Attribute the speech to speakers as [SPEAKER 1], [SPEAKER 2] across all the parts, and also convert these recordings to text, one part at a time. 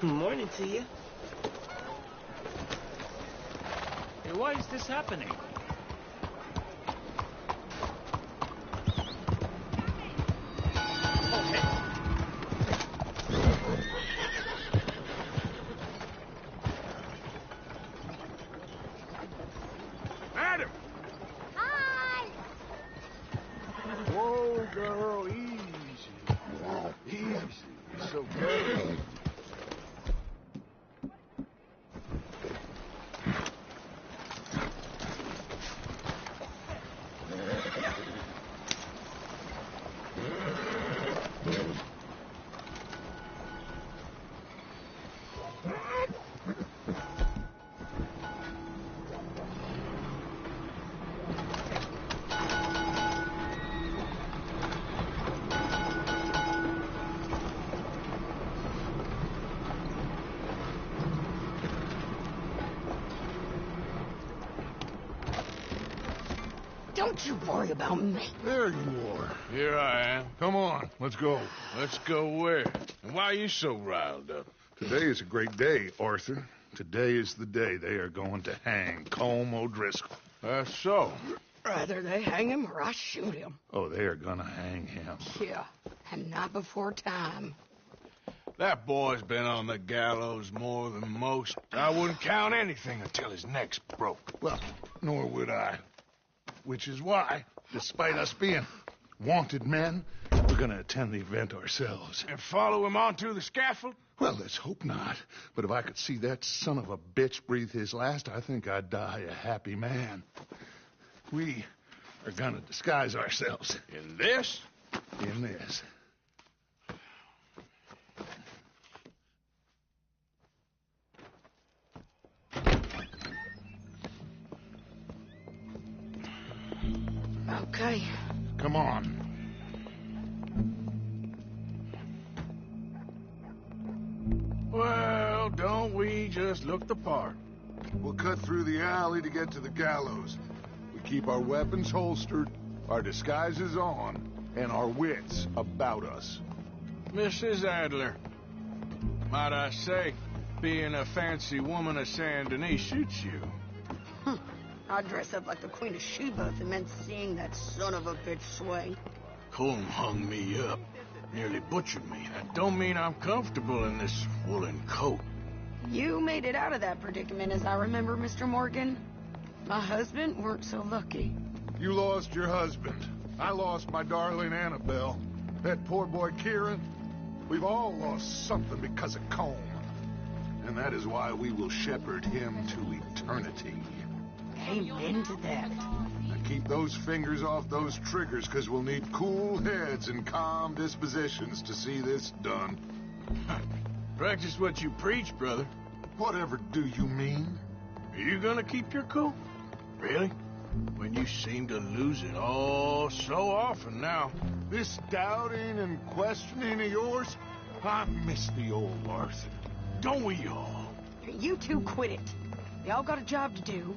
[SPEAKER 1] Morning to you.
[SPEAKER 2] Hey, why is this happening?
[SPEAKER 3] Adam!
[SPEAKER 4] Hi!
[SPEAKER 3] Whoa, girl, easy. Easy. It's okay.
[SPEAKER 4] Don't you worry about me.
[SPEAKER 3] There you are. Here I am. Come on, let's go. Let's go where? And why are you so riled up?
[SPEAKER 5] Today is a great day, Arthur. Today is the day they are going to hang Colm O'Driscoll.
[SPEAKER 3] That's so.
[SPEAKER 4] Rather they hang him or I shoot him.
[SPEAKER 5] Oh, they are gonna hang him.
[SPEAKER 4] Yeah, and not before time.
[SPEAKER 3] That boy's been on the gallows more than most. I wouldn't count anything until his neck's broke.
[SPEAKER 5] Well, nor would I. Which is why, despite us being wanted men, we're gonna attend the event ourselves.
[SPEAKER 3] And follow him onto the scaffold?
[SPEAKER 5] Well, let's hope not. But if I could see that son of a bitch breathe his last, I think I'd die a happy man. We are gonna disguise ourselves
[SPEAKER 3] In this?
[SPEAKER 5] in this.
[SPEAKER 4] Okay.
[SPEAKER 5] Come on.
[SPEAKER 3] Well, don't we just look the part?
[SPEAKER 5] We'll cut through the alley to get to the gallows. We keep our weapons holstered, our disguises on, and our wits about us.
[SPEAKER 3] Mrs. Adler, might I say, being a fancy woman of Saint Denis suits you.
[SPEAKER 4] I'd dress up like the Queen of Sheba if it meant seeing that son of a bitch swing.
[SPEAKER 3] Colm hung me up, nearly butchered me. That don't mean I'm comfortable in this woolen coat.
[SPEAKER 4] You made it out of that predicament, as I remember, Mr. Morgan. My husband weren't so lucky.
[SPEAKER 5] You lost your husband. I lost my darling Annabelle. That poor boy Kieran. We've all lost something because of Colm. And that is why we will shepherd him to eternity.
[SPEAKER 4] Amen to that.
[SPEAKER 5] Now keep those fingers off those triggers, because we'll need cool heads and calm dispositions to see this done.
[SPEAKER 3] Practice what you preach, brother.
[SPEAKER 5] Whatever do you mean?
[SPEAKER 3] Are you gonna keep your cool? Really? When you seem to lose it all so often now.
[SPEAKER 5] This doubting and questioning of yours, I miss the old Arthur.
[SPEAKER 3] Don't we all?
[SPEAKER 4] You two quit it. We all got a job to do,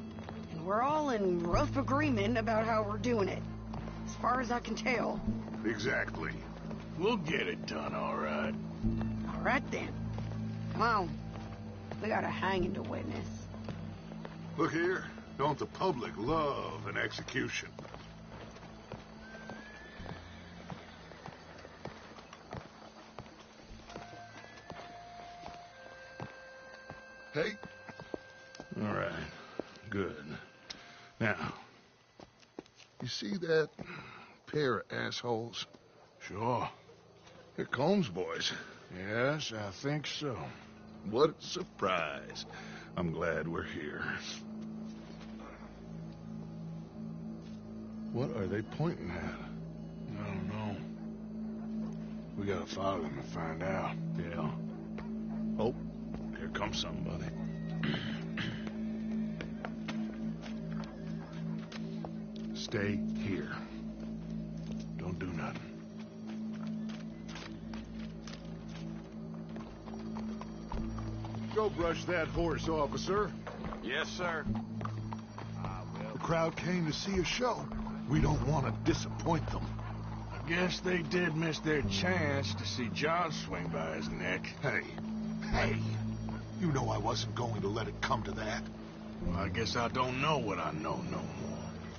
[SPEAKER 4] and we're all in rough agreement about how we're doing it. As far as I can tell.
[SPEAKER 5] Exactly.
[SPEAKER 3] We'll get it done, all right.
[SPEAKER 4] All right, then. Come on. We got a hanging to witness.
[SPEAKER 5] Look here, don't the public love an execution? Hey. All right, good. Now, you see that pair of assholes?
[SPEAKER 3] Sure.
[SPEAKER 5] They're Colm's boys.
[SPEAKER 3] Yes, I think so.
[SPEAKER 5] What a surprise. I'm glad we're here. What are they pointing at?
[SPEAKER 3] I don't know. We gotta follow them and find out.
[SPEAKER 5] Yeah. Oh, here comes somebody. Stay here.
[SPEAKER 3] Don't do nothing.
[SPEAKER 5] Go brush that horse, officer.
[SPEAKER 6] Yes, sir.
[SPEAKER 5] The crowd came to see a show. We don't want to disappoint them.
[SPEAKER 3] I guess they did miss their chance to see John swing by his neck.
[SPEAKER 5] Hey, you know I wasn't going to let it come to that.
[SPEAKER 3] Well, I guess I don't know what I know no more.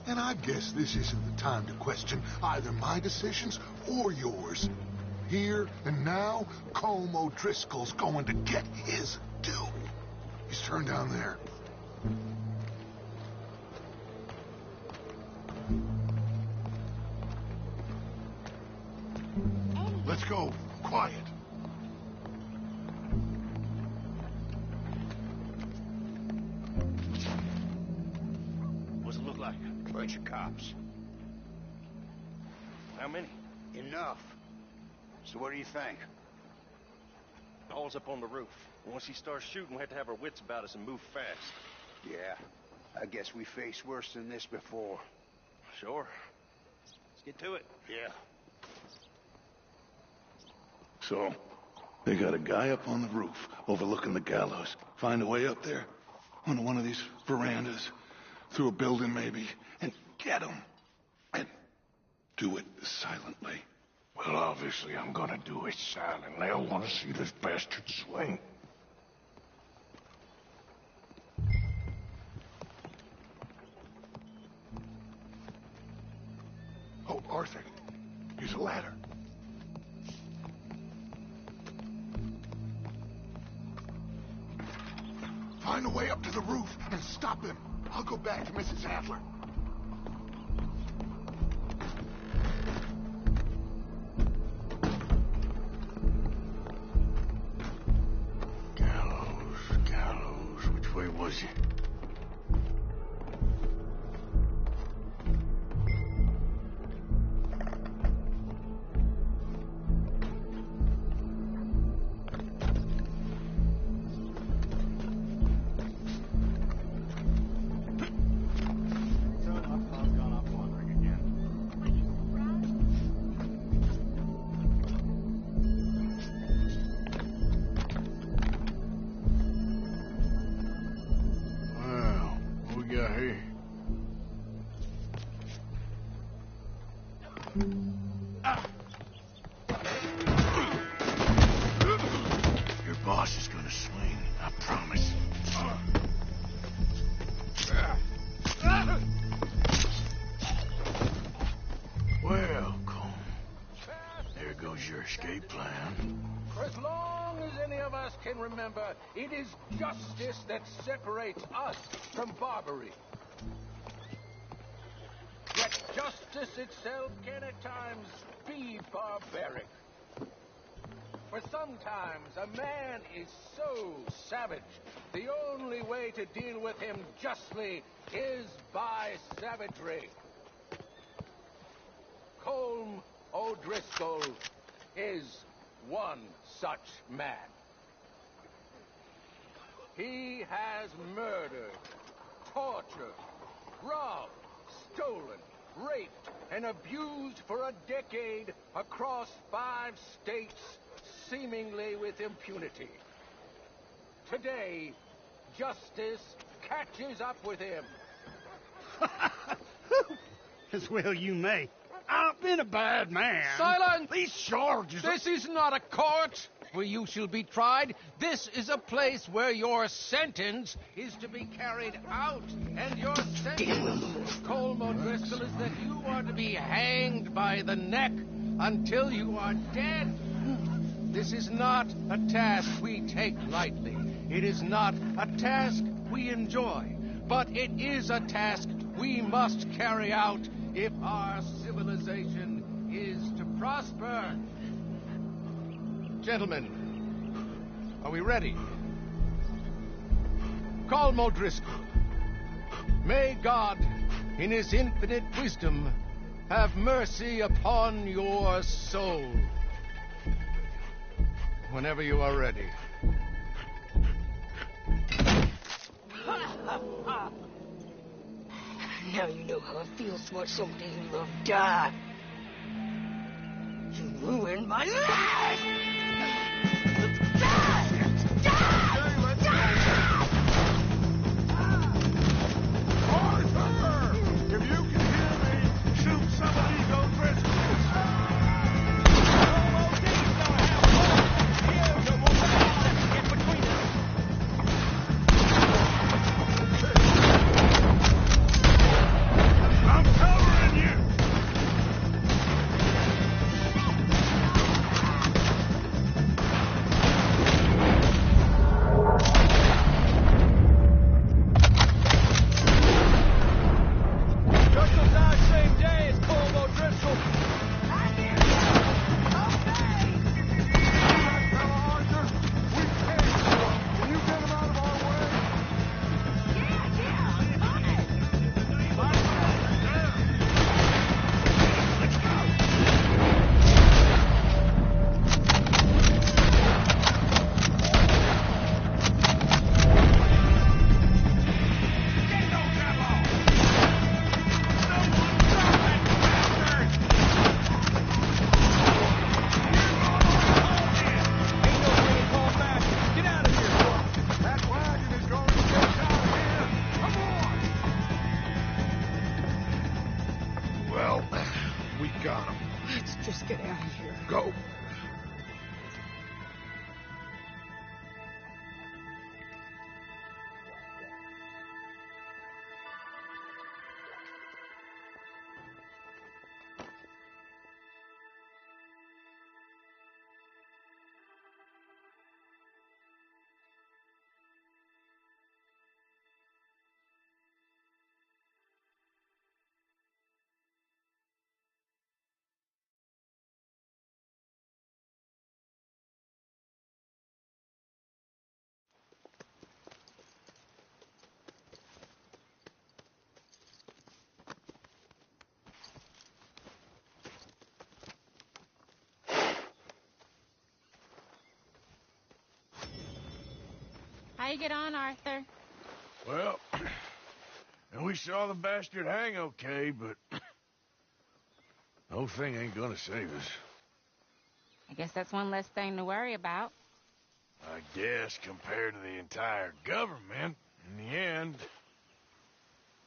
[SPEAKER 5] And I guess this isn't the time to question either my decisions or yours. Here and now, Colm O'Driscoll's going to get his due. He's turned down there. Let's go. Quiet.
[SPEAKER 6] What's it look like?
[SPEAKER 7] Bunch of cops.
[SPEAKER 6] How many?
[SPEAKER 7] Enough. So what do you think?
[SPEAKER 6] All's up on the roof. Once he starts shooting, we have to have our wits about us and move fast.
[SPEAKER 7] Yeah, I guess we faced worse than this before.
[SPEAKER 6] Sure. Let's get to it.
[SPEAKER 7] Yeah.
[SPEAKER 8] So, they got a guy up on the roof overlooking the gallows. Find a way up there, onto one of these verandas, through a building maybe, and get him. And do it silently.
[SPEAKER 3] Well, obviously I'm gonna do it silently. I want to see this bastard swing.
[SPEAKER 5] Oh, Arthur, use a ladder. Find a way up to the roof and stop him. I'll go back to Mrs. Adler.
[SPEAKER 3] Gallows, which way was he? Your boss is gonna swing, I promise. Well, Colm, there goes your escape plan.
[SPEAKER 9] For as long as any of us can remember, it is justice that separates us from barbary. Yet justice itself can at times be barbaric. For sometimes a man is so savage, the only way to deal with him justly is by savagery. Colm O'Driscoll is one such man. He has murdered, tortured, robbed, stolen, raped, and abused for a decade across 5 states, seemingly with impunity. Today, justice catches up with him.
[SPEAKER 10] As well you may. I've been a bad man.
[SPEAKER 9] Silence!
[SPEAKER 10] These charges...
[SPEAKER 9] This is not a court where you shall be tried. This is a place where your sentence is to be carried out. And your sentence, Colm O'Driscoll, is that you are to be hanged by the neck until you are dead. This is not a task we take lightly. It is not a task we enjoy. But it is a task we must carry out if our civilization is to prosper. Gentlemen, are we ready? Colm O'Driscoll, may God, in his infinite wisdom, have mercy upon your soul. Whenever you are ready.
[SPEAKER 4] Now you know how it feels to watch somebody you love die. You ruined my life!
[SPEAKER 5] Arthur! If you can hear me,
[SPEAKER 4] Let's get out of here.
[SPEAKER 5] Go.
[SPEAKER 11] How you get on, Arthur?
[SPEAKER 3] Well, and we saw the bastard hang okay, but the whole thing ain't gonna save us.
[SPEAKER 11] I guess that's one less thing to worry about.
[SPEAKER 3] I guess compared to the entire government, in the end,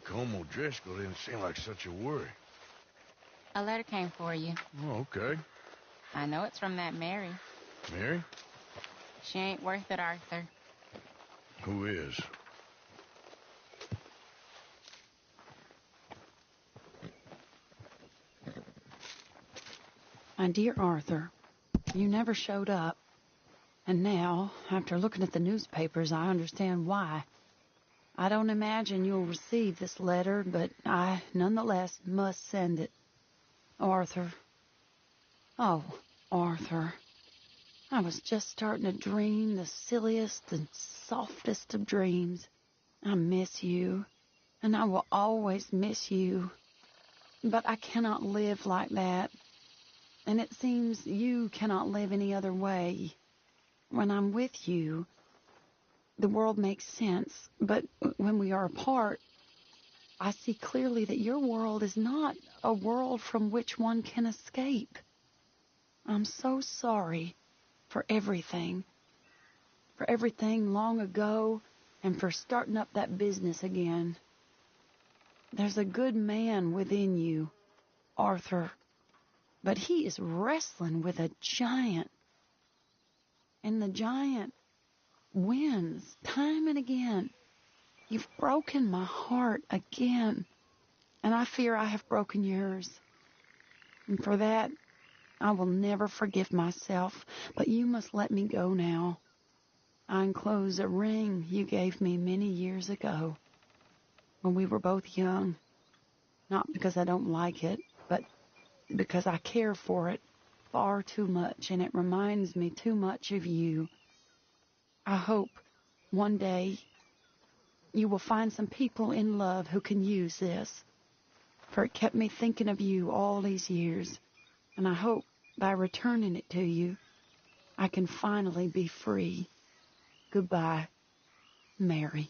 [SPEAKER 3] Colm O'Driscoll didn't seem like such a worry.
[SPEAKER 11] A letter came for you.
[SPEAKER 3] Oh, okay.
[SPEAKER 11] I know it's from that Mary.
[SPEAKER 3] Mary?
[SPEAKER 11] She ain't worth it, Arthur.
[SPEAKER 3] Who is?
[SPEAKER 4] My dear Arthur, you never showed up. And now, after looking at the newspapers, I understand why. I don't imagine you'll receive this letter, but I, nonetheless, must send it. Arthur. Oh, Arthur. I was just starting to dream the silliest and softest of dreams. I miss you, and I will always miss you. But I cannot live like that. And it seems you cannot live any other way. When I'm with you, the world makes sense. But when we are apart, I see clearly that your world is not a world from which one can escape. I'm so sorry for everything long ago, and for starting up that business again. There's a good man within you, Arthur, but he is wrestling with a giant. And the giant wins time and again. You've broken my heart again, and I fear I have broken yours. And for that, I will never forgive myself, but you must let me go now. I enclose a ring you gave me many years ago, when we were both young. Not because I don't like it, but because I care for it far too much, and it reminds me too much of you. I hope one day you will find some people in love who can use this, for it kept me thinking of you all these years, and I hope by returning it to you, I can finally be free. Goodbye, Mary.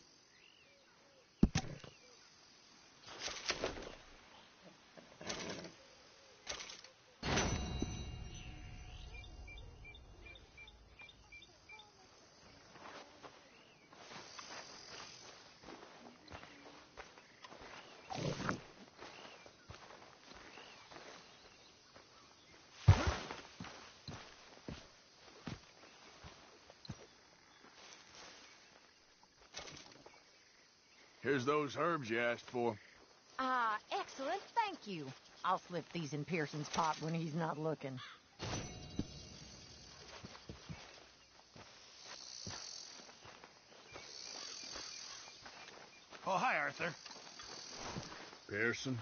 [SPEAKER 3] Here's those herbs you asked for.
[SPEAKER 12] Ah, excellent, thank you. I'll slip these in Pearson's pot when he's not looking.
[SPEAKER 10] Oh, hi, Arthur.
[SPEAKER 3] Pearson?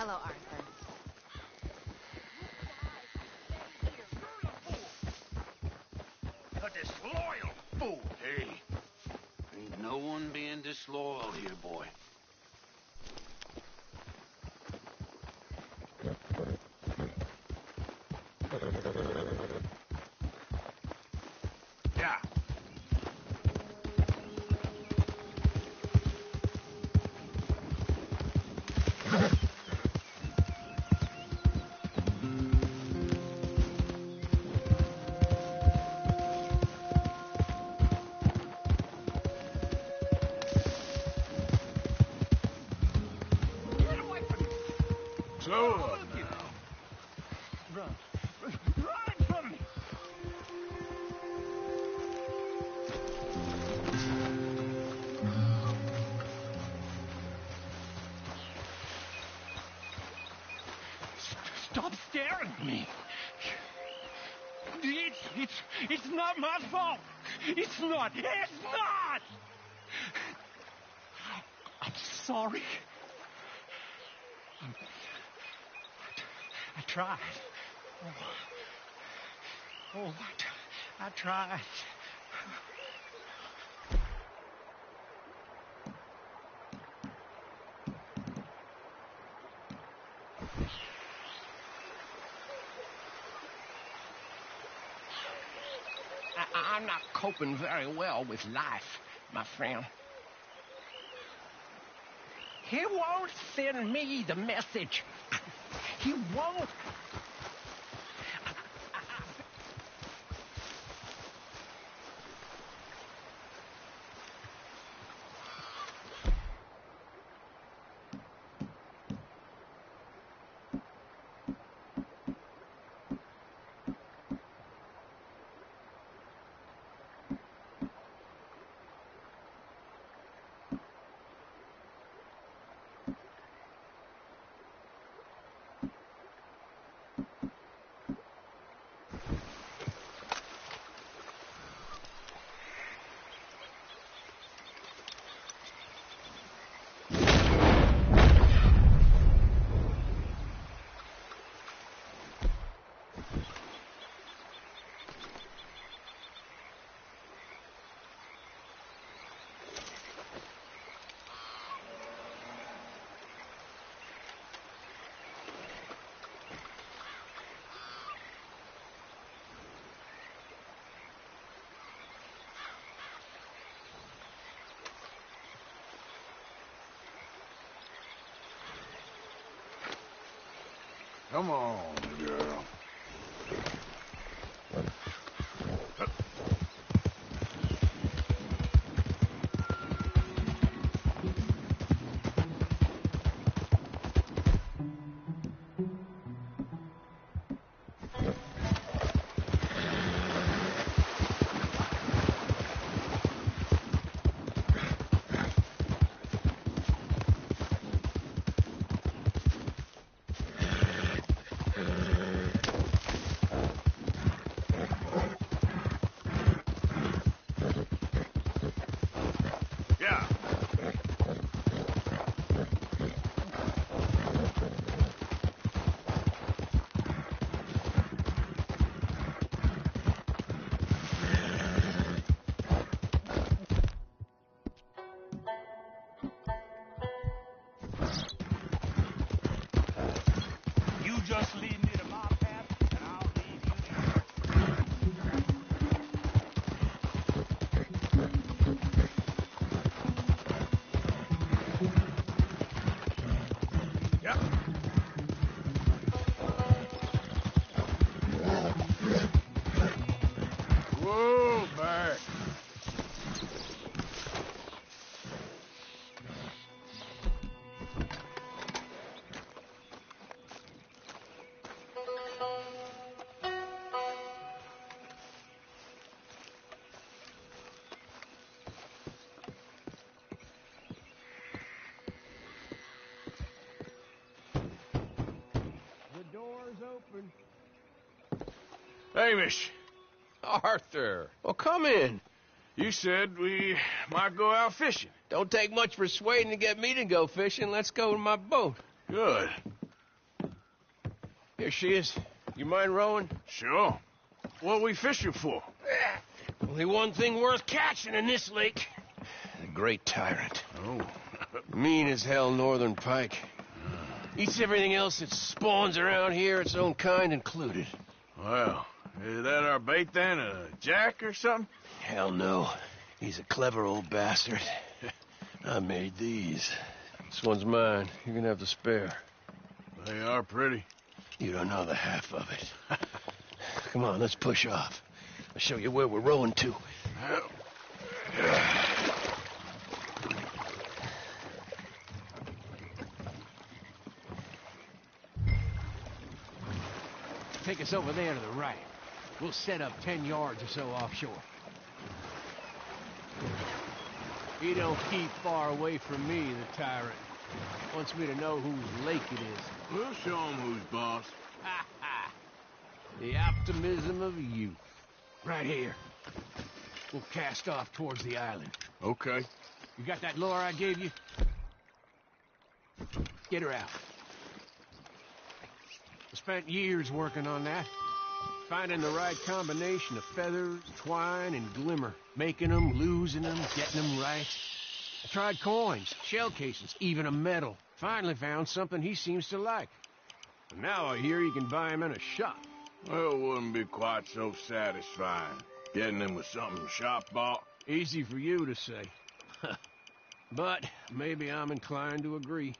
[SPEAKER 12] Hello, Arthur.
[SPEAKER 3] A disloyal fool. Hey, ain't no one being disloyal here, boy. Yeah. Slow up now.
[SPEAKER 10] Run. Run from me. Stop staring at me. It's not my fault. It's not. It's not. I'm sorry. I tried. I tried. I'm not coping very well with life, my friend. He won't send me the message. He won't.
[SPEAKER 5] Come on, girl.
[SPEAKER 3] Yeah.
[SPEAKER 10] You just lead me to my path, and I'll lead you to yours.
[SPEAKER 3] Yeah.
[SPEAKER 5] Whoa, back.
[SPEAKER 10] The door's open.
[SPEAKER 3] Hamish,
[SPEAKER 13] Arthur,
[SPEAKER 3] well, come in. You said we might go out fishing.
[SPEAKER 13] don't take much persuading to get me to go fishing. Let's go in my boat.
[SPEAKER 3] Good.
[SPEAKER 6] Here she is. You mind rowing?
[SPEAKER 3] Sure. What are we fishing for?
[SPEAKER 6] Only one thing worth catching in this lake. The Great Tyrant.
[SPEAKER 3] Oh.
[SPEAKER 6] Mean as hell northern pike. Eats everything else that spawns around here, its own kind included.
[SPEAKER 3] Well, is that our bait then? A jack or something?
[SPEAKER 6] Hell no. He's a clever old bastard. I made these. This one's mine. You're gonna have to spare.
[SPEAKER 3] They are pretty.
[SPEAKER 6] You don't know the half of it. Come on, let's push off. I'll show you where we're rowing to.
[SPEAKER 9] Take us over there to the right. We'll set up 10 yards or so offshore. He don't keep far away from me, the tyrant. Wants me to know whose lake it is.
[SPEAKER 3] We'll show him who's boss.
[SPEAKER 9] Ha ha! The optimism of youth. Right here. We'll cast off towards the island.
[SPEAKER 3] Okay.
[SPEAKER 9] You got that lure I gave you? Get her out. I spent years working on that. Finding the right combination of feathers, twine, and glimmer. Making them, losing them, getting them right. I tried coins, shell cases, even a medal. Finally found something he seems to like. And now I hear you can buy him in a shop.
[SPEAKER 3] Well, it wouldn't be quite so satisfying. Getting him with something shop bought.
[SPEAKER 9] Easy for you to say. But maybe I'm inclined to agree.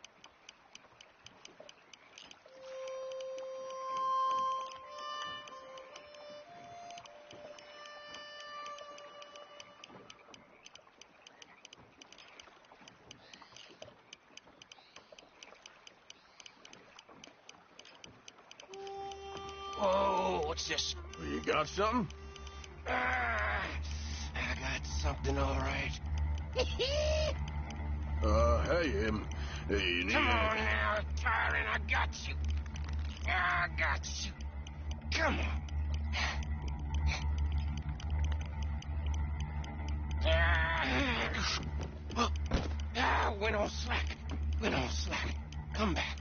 [SPEAKER 6] Whoa, what's this?
[SPEAKER 3] Well, you got something?
[SPEAKER 6] I got something all right.
[SPEAKER 3] Hey, you need
[SPEAKER 6] Come on now, tyrant, I got you. I got you. Come on. Went on slack. Went on slack. Come back.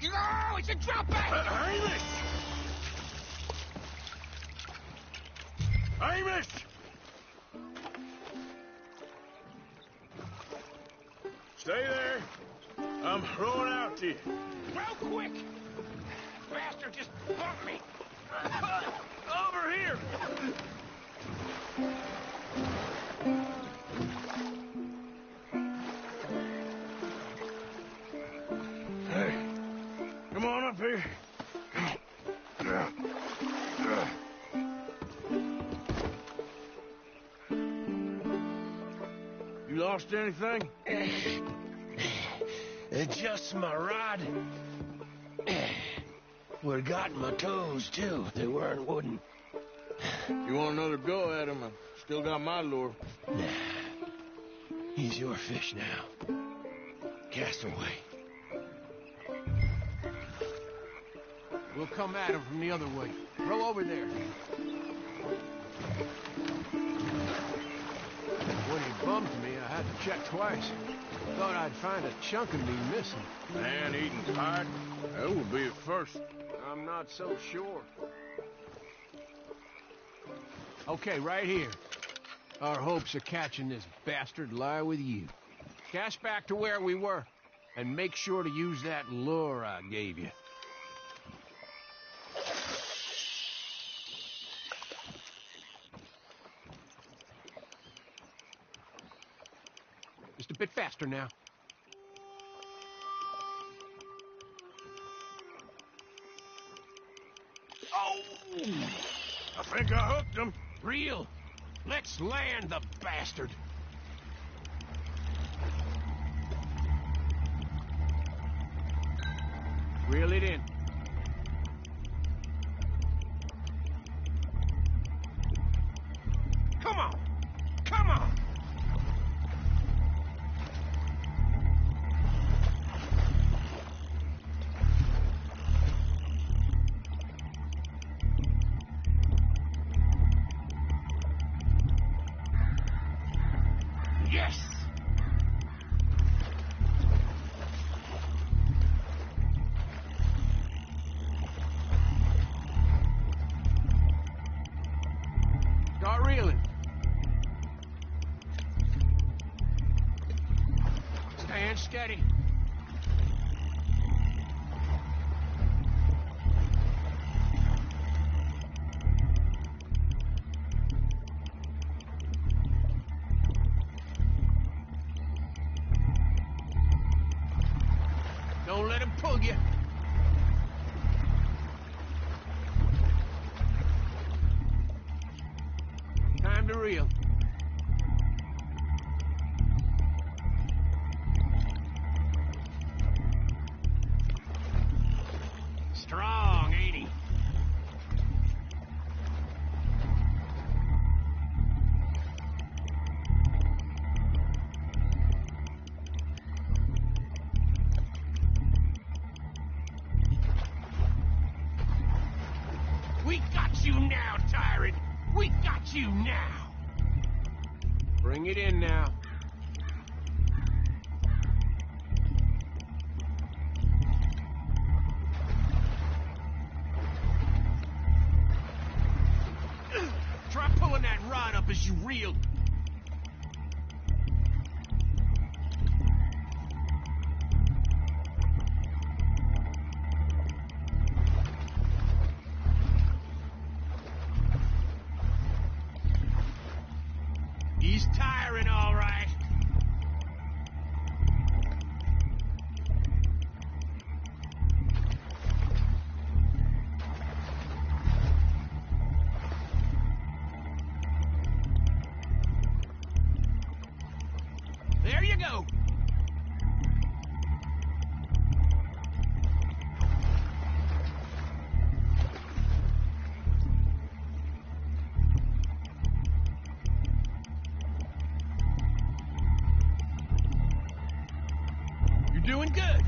[SPEAKER 6] Oh, it's a drop back.
[SPEAKER 3] Hamish! Hamish! Stay there. I'm throwing out to you.
[SPEAKER 6] Real quick. Bastard just bumped me.
[SPEAKER 3] Over here! Hey, come on up here. You lost anything?
[SPEAKER 6] Just my rod. Would've gotten my toes, too. They weren't wooden.
[SPEAKER 3] You want another go at him? I still got my lure.
[SPEAKER 6] Nah. He's your fish now. Cast away.
[SPEAKER 9] We'll come at him from the other way. Row over there. When he bumped me, I had to check twice. Thought I'd find a chunk of me missing.
[SPEAKER 3] Man-eating pike? That would be at first.
[SPEAKER 9] I'm not so sure. Okay, right here. Our hopes of catching this bastard lie with you. Cast back to where we were, and make sure to use that lure I gave you. Just a bit faster now.
[SPEAKER 3] Oh! I think I hooked him.
[SPEAKER 9] Reel. Let's land the bastard. Reel it in. Come on. Come on.
[SPEAKER 6] Yes!
[SPEAKER 9] pull you. Time to reel.
[SPEAKER 10] Strong, ain't he? We got you now, tyrant! We got you now!
[SPEAKER 9] Bring it in now.
[SPEAKER 10] Try pulling that rod up as you reel. He's tiring, all right. There you go. You're doing good.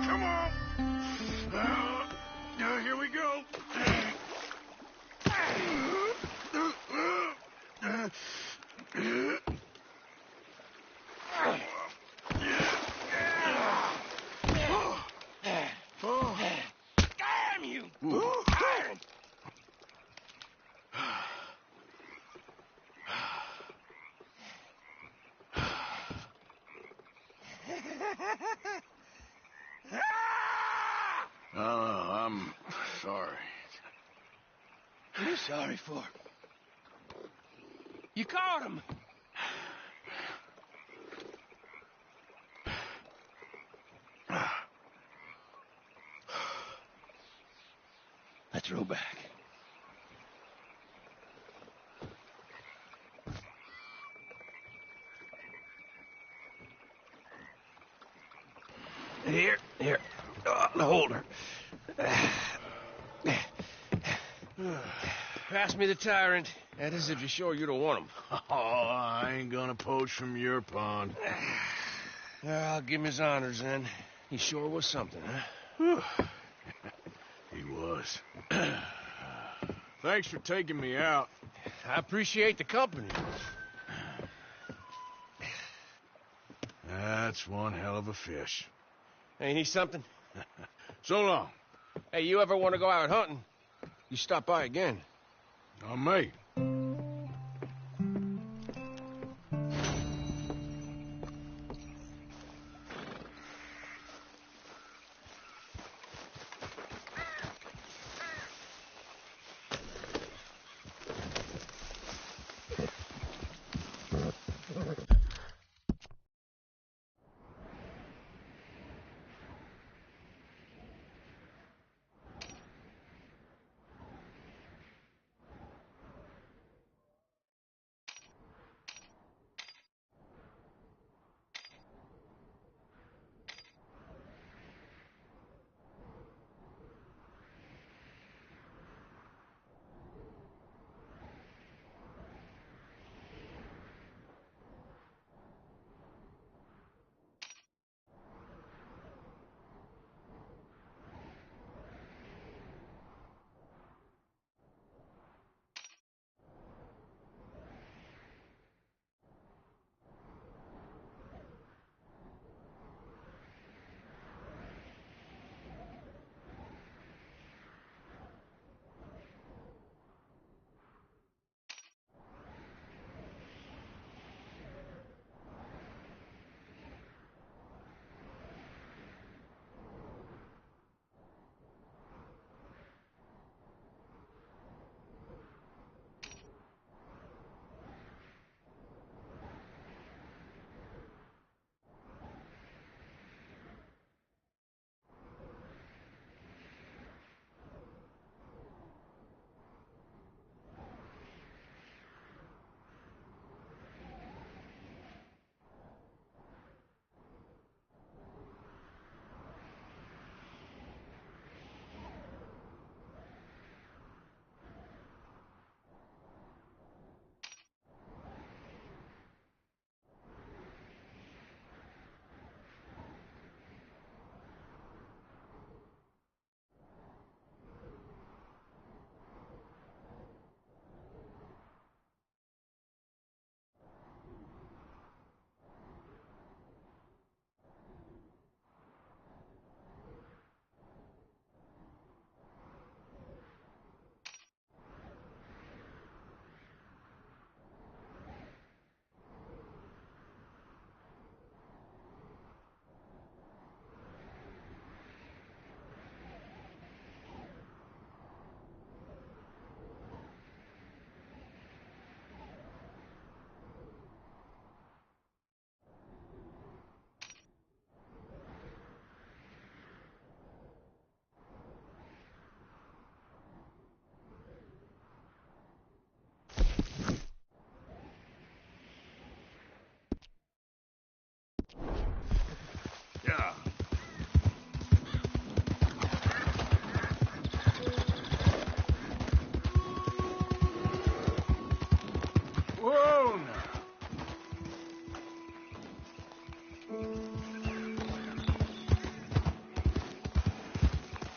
[SPEAKER 3] Come on. Here we go.
[SPEAKER 10] Damn you! Tyrant!
[SPEAKER 3] I'm sorry.
[SPEAKER 9] What are you sorry for? You caught him. Let's row back. Here. Hold her. Pass me the tyrant. That is if you're sure you don't want him.
[SPEAKER 3] Oh, I ain't gonna poach from your pond.
[SPEAKER 9] I'll give him his honors then. He sure was something, huh?
[SPEAKER 3] He was. Thanks for taking me out.
[SPEAKER 9] I appreciate the company.
[SPEAKER 3] That's one hell of a fish.
[SPEAKER 9] Ain't he something?
[SPEAKER 3] So long.
[SPEAKER 9] Hey, you ever want to go out hunting? You stop by again.
[SPEAKER 3] On me.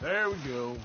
[SPEAKER 3] There we go.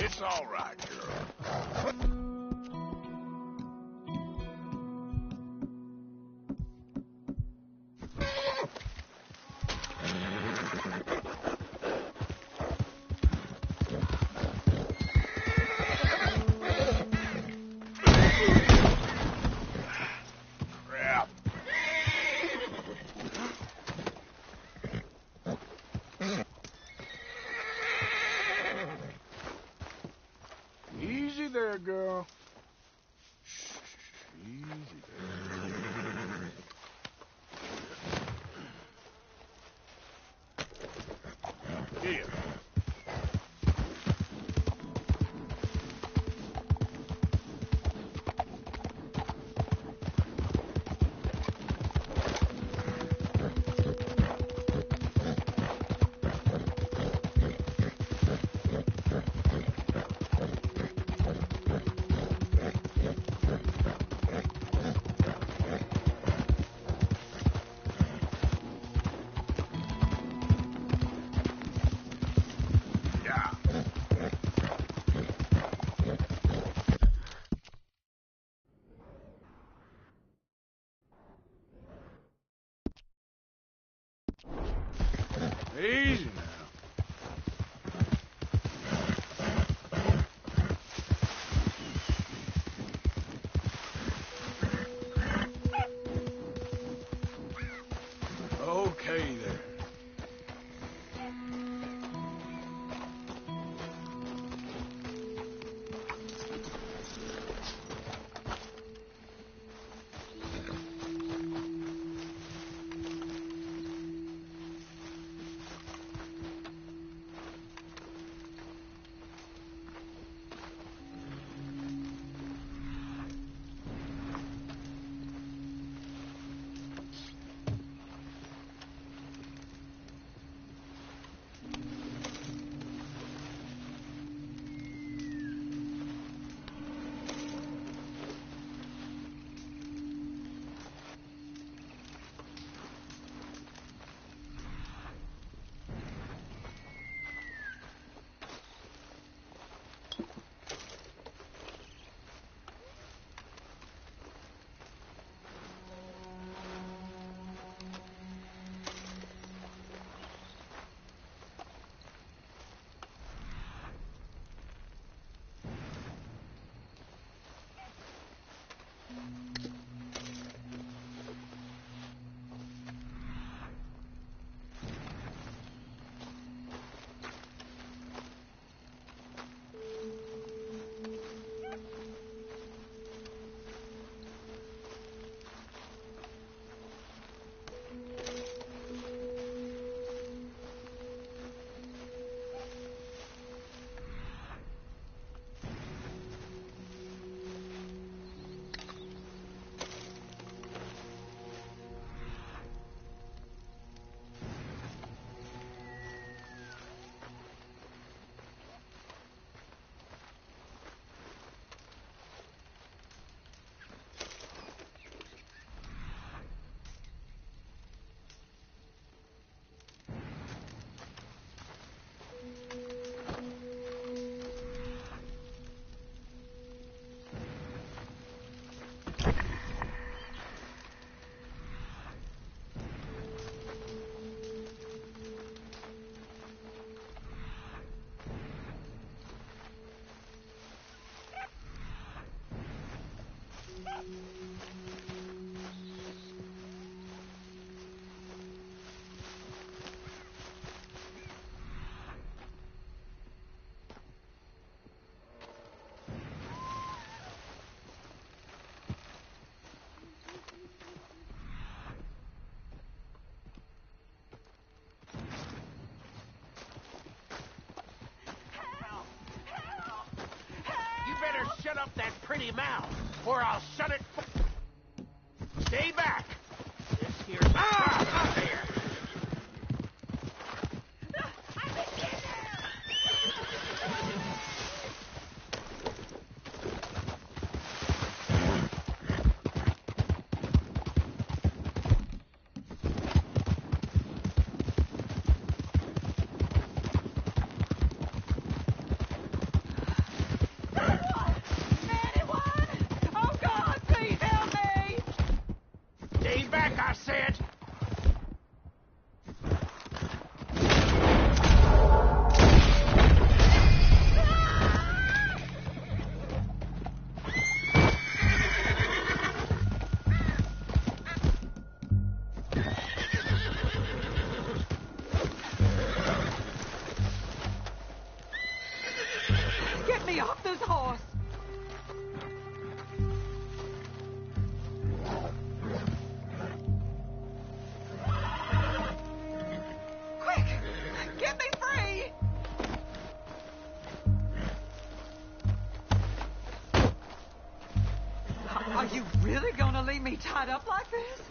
[SPEAKER 3] It's all right, girl. Crap. Easy there, girl. Easy there. Here.
[SPEAKER 10] shut up that pretty mouth, or I'll shut it. Stay back. This here's out there. I said!
[SPEAKER 14] Get me off this horse! Are you really gonna leave me tied up like this?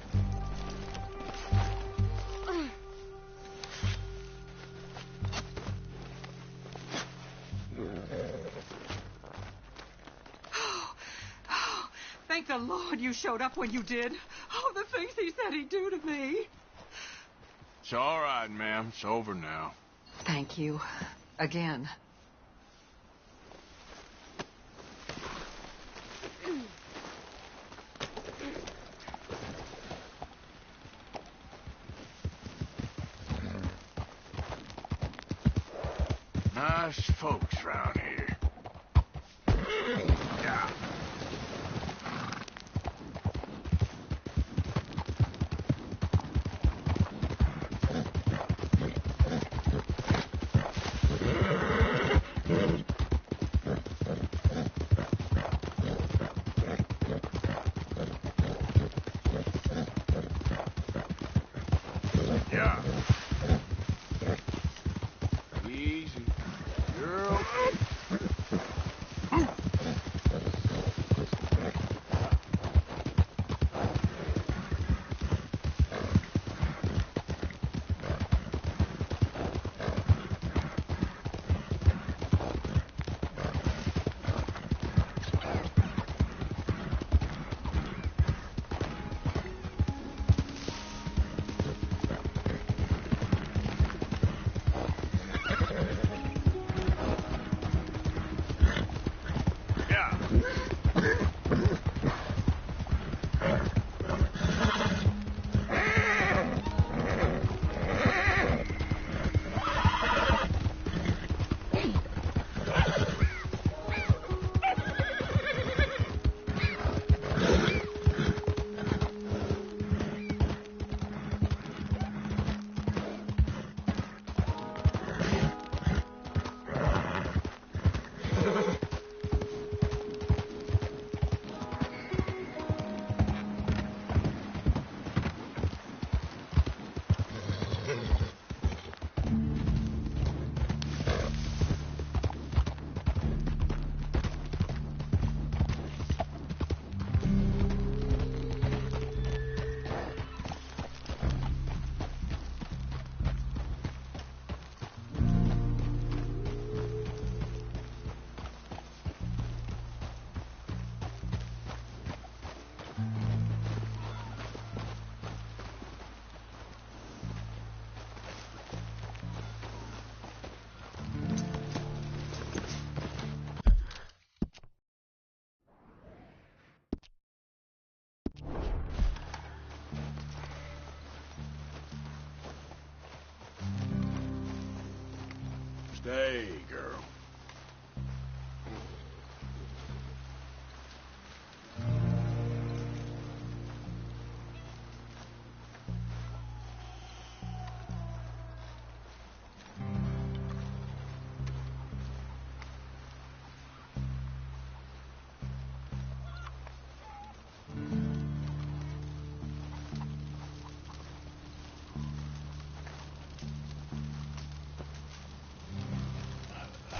[SPEAKER 14] Thank the Lord you showed up when you did. Oh, the things he said he'd do to me.
[SPEAKER 3] It's all right, ma'am. It's over now.
[SPEAKER 14] Thank you. Again.
[SPEAKER 3] Nice folks round here. Yeah. Yeah. Easy. You're okay. Stay, girl.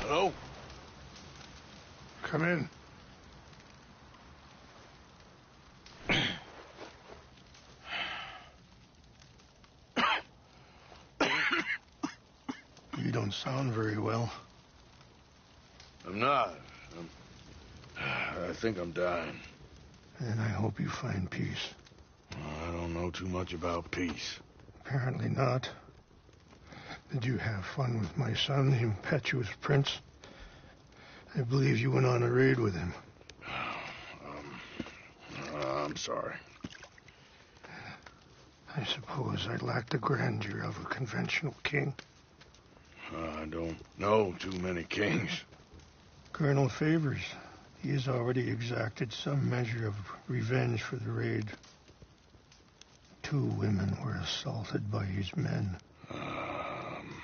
[SPEAKER 3] Hello?
[SPEAKER 5] Come in.
[SPEAKER 8] sound very well.
[SPEAKER 3] I'm not. I think I'm dying.
[SPEAKER 8] And I hope you find peace.
[SPEAKER 3] I don't know too much about peace.
[SPEAKER 8] Apparently not. Did you have fun with my son, the impetuous prince? I believe you went on a raid with him.
[SPEAKER 3] I'm sorry.
[SPEAKER 8] I suppose I lack the grandeur of a conventional king.
[SPEAKER 3] I don't know too many kings.
[SPEAKER 8] Colonel Favors, he has already exacted some measure of revenge for the raid. 2 women were assaulted by his men.
[SPEAKER 3] I'm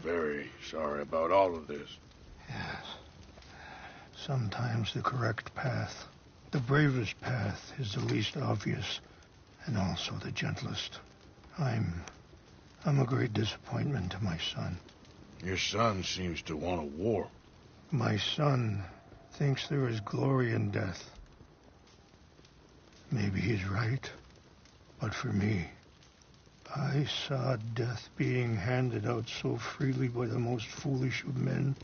[SPEAKER 3] very sorry about all of this.
[SPEAKER 8] Yes. Sometimes the correct path, the bravest path, is the least obvious, and also the gentlest. I'm a great disappointment to my son.
[SPEAKER 3] Your son seems to want a war.
[SPEAKER 8] My son thinks there is glory in death. Maybe he's right, but for me, I saw death being handed out so freely by the most foolish of men,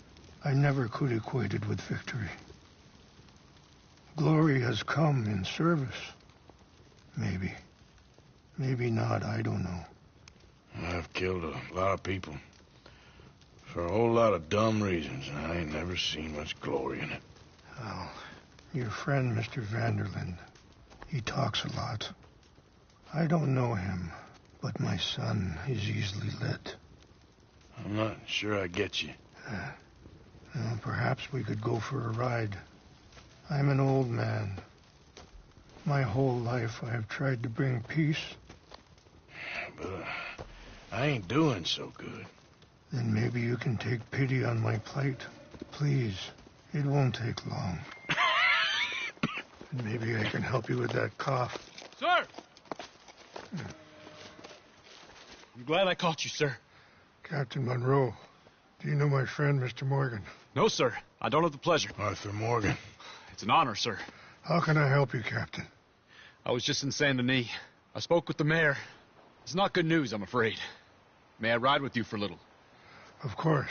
[SPEAKER 8] I never could equate it with victory. Glory has come in service. Maybe. Maybe not, I don't know.
[SPEAKER 3] I've killed a lot of people. For a whole lot of dumb reasons, and I ain't never seen much glory in it.
[SPEAKER 8] Well, your friend, Mr. Vanderlyn, he talks a lot. I don't know him, but my son is easily led.
[SPEAKER 3] I'm not sure I get you.
[SPEAKER 8] Well, perhaps we could go for a ride. I'm an old man. My whole life I have tried to bring peace.
[SPEAKER 3] But I ain't doing so good.
[SPEAKER 8] Then maybe you can take pity on my plight. Please, it won't take long. And maybe I can help you with that cough.
[SPEAKER 15] Sir! I'm glad I caught you, sir.
[SPEAKER 8] Captain Monroe, do you know my friend, Mr. Morgan?
[SPEAKER 15] No, sir. I don't have the pleasure.
[SPEAKER 3] Arthur Morgan.
[SPEAKER 15] It's an honor, sir.
[SPEAKER 8] How can I help you, Captain?
[SPEAKER 15] I was just in Saint Denis. I spoke with the mayor. It's not good news, I'm afraid. May I ride with you for a little?
[SPEAKER 8] Of course.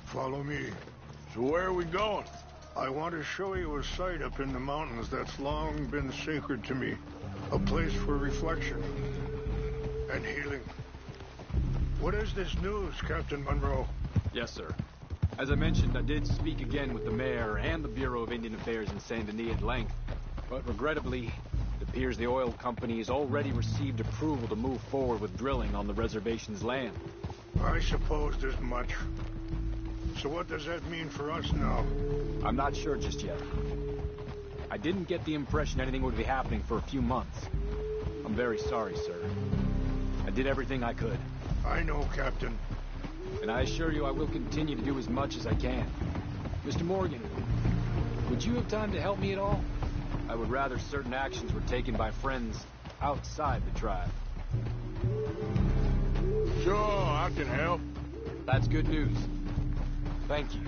[SPEAKER 8] Follow me.
[SPEAKER 3] So where are we going?
[SPEAKER 8] I want to show you a site up in the mountains that's long been sacred to me. A place for reflection and healing. What is this news, Captain Monroe?
[SPEAKER 15] Yes, sir. As I mentioned, I did speak again with the mayor and the Bureau of Indian Affairs in Saint Denis at length, but regrettably, it appears the oil company has already received approval to move forward with drilling on the reservation's land.
[SPEAKER 8] I suppose there's much. So what does that mean for us now?
[SPEAKER 15] I'm not sure just yet. I didn't get the impression anything would be happening for a few months. I'm very sorry, sir. I did everything I could.
[SPEAKER 8] I know, Captain.
[SPEAKER 15] And I assure you I will continue to do as much as I can. Mr. Morgan, would you have time to help me at all? I would rather certain actions were taken by friends outside the tribe.
[SPEAKER 3] Sure, I can help.
[SPEAKER 15] That's good news. Thank you.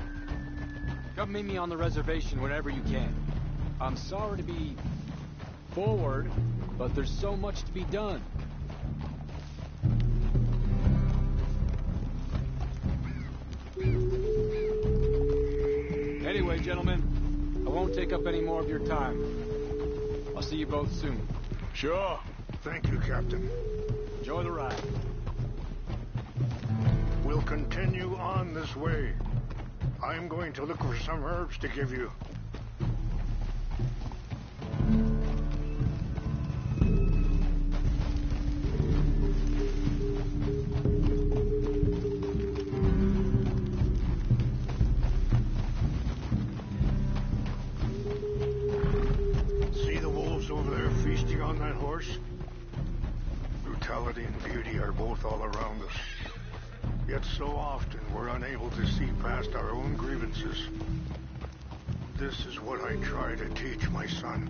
[SPEAKER 15] Come meet me on the reservation whenever you can. I'm sorry to be forward, but there's so much to be done. Anyway, gentlemen, I won't take up any more of your time. I'll see you both soon.
[SPEAKER 3] Sure.
[SPEAKER 8] Thank you, Captain.
[SPEAKER 15] Enjoy the ride.
[SPEAKER 8] We'll continue on this way. I'm going to look for some herbs to give you. See the wolves over there feasting on that horse? Brutality and beauty are both all around us. Yet so often we're unable to see past our own grievances. This is what I try to teach my son.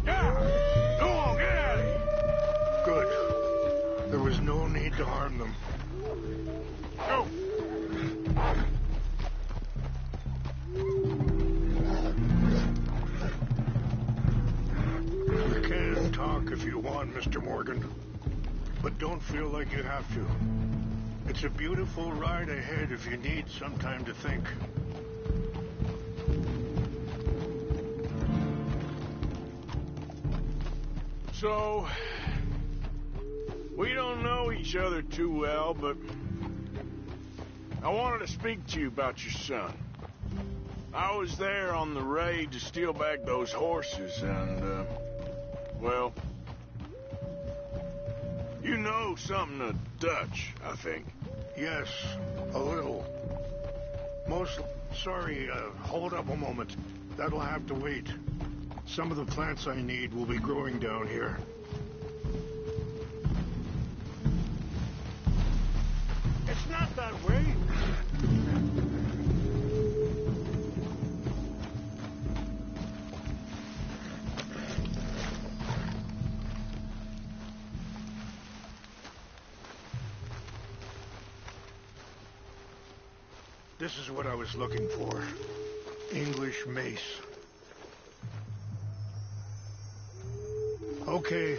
[SPEAKER 3] Yeah! Go on, get out of here!
[SPEAKER 8] Good. There was no need to harm them.
[SPEAKER 3] Go!
[SPEAKER 8] You can't
[SPEAKER 5] if you want, Mr. Morgan. But don't feel like you have to. It's a beautiful ride ahead if you need some time to think.
[SPEAKER 3] So, we don't know each other too well, but I wanted to speak to you about your son. I was there on the raid to steal back those horses, and, well, you know something of Dutch, I think.
[SPEAKER 5] Yes, a little. Sorry, hold up a moment. That'll have to wait. Some of the plants I need will be growing down here.
[SPEAKER 10] It's not that way.
[SPEAKER 5] This is what I was looking for. English mace. Okay,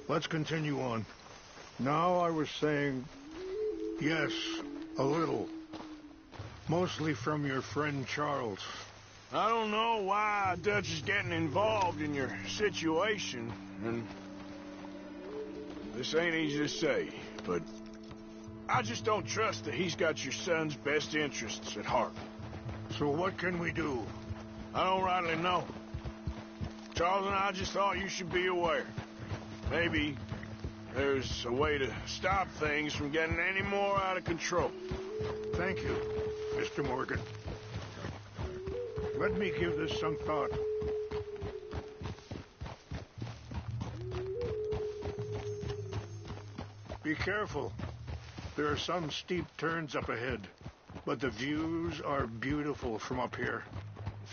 [SPEAKER 5] let's continue on. Now I was saying, yes, a little. Mostly from your friend Charles.
[SPEAKER 3] I don't know why Dutch is getting involved in your situation, and this ain't easy to say, but I just don't trust that he's got your son's best interests at heart.
[SPEAKER 5] So what can we do?
[SPEAKER 3] I don't rightly know. Charles and I just thought you should be aware. Maybe there's a way to stop things from getting any more out of control.
[SPEAKER 5] Thank you, Mr. Morgan. Let me give this some thought. Be careful. There are some steep turns up ahead, but the views are beautiful from up here.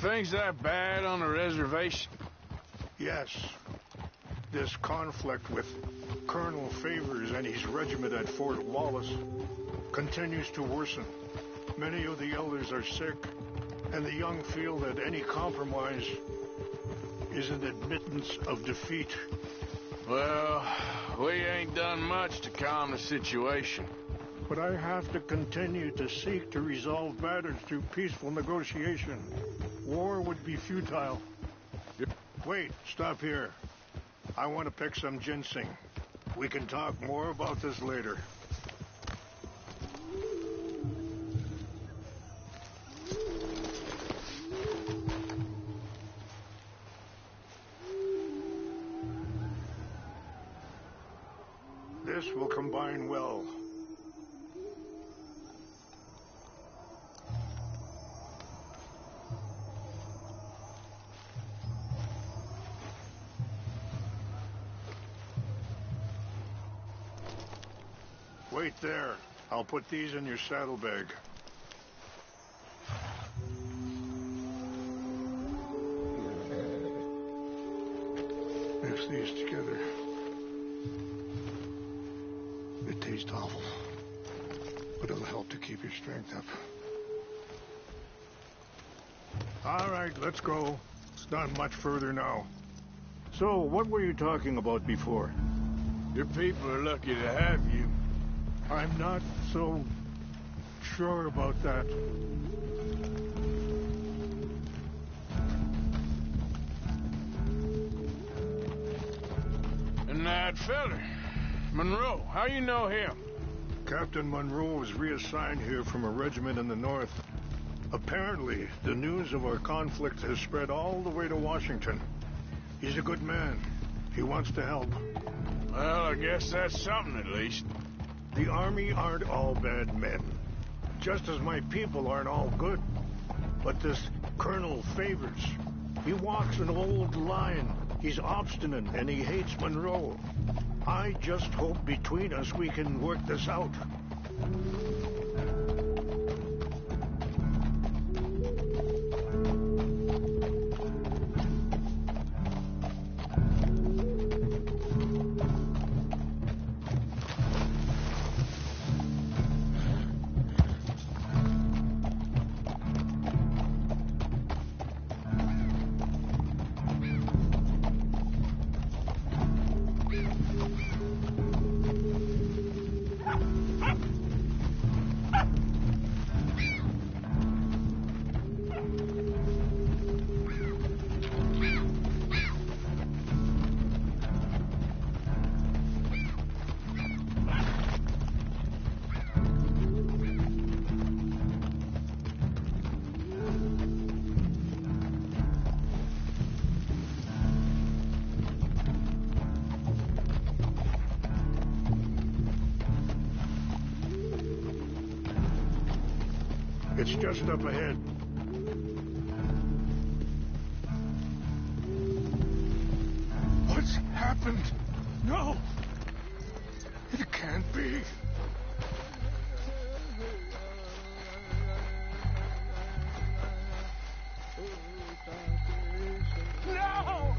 [SPEAKER 3] Things that bad on the reservation?
[SPEAKER 5] Yes. This conflict with Colonel Favors and his regiment at Fort Wallace continues to worsen. Many of the elders are sick, and the young feel that any compromise is an admittance of defeat.
[SPEAKER 3] Well, we ain't done much to calm the situation.
[SPEAKER 5] But I have to continue to seek to resolve matters through peaceful negotiation. War would be futile. Wait, stop here. I want to pick some ginseng. We can talk more about this later. This will combine well. Wait there. I'll put these in your saddlebag. Mix these together. It tastes awful, but it'll help to keep your strength up. All right, let's go. It's not much further now. So, what were you talking about before?
[SPEAKER 3] Your people are lucky to have you.
[SPEAKER 5] I'm not so sure about that.
[SPEAKER 3] And that feller, Monroe, how you know him?
[SPEAKER 5] Captain Monroe was reassigned here from a regiment in the north. Apparently, the news of our conflict has spread all the way to Washington. He's a good man. He wants to help.
[SPEAKER 3] Well, I guess that's something at least.
[SPEAKER 5] The Army aren't all bad men. Just as my people aren't all good. But this Colonel Favors, he walks an old line. He's obstinate and he hates Monroe. I just hope between us we can work this out. It's just up ahead. What's happened? No! It can't be. No!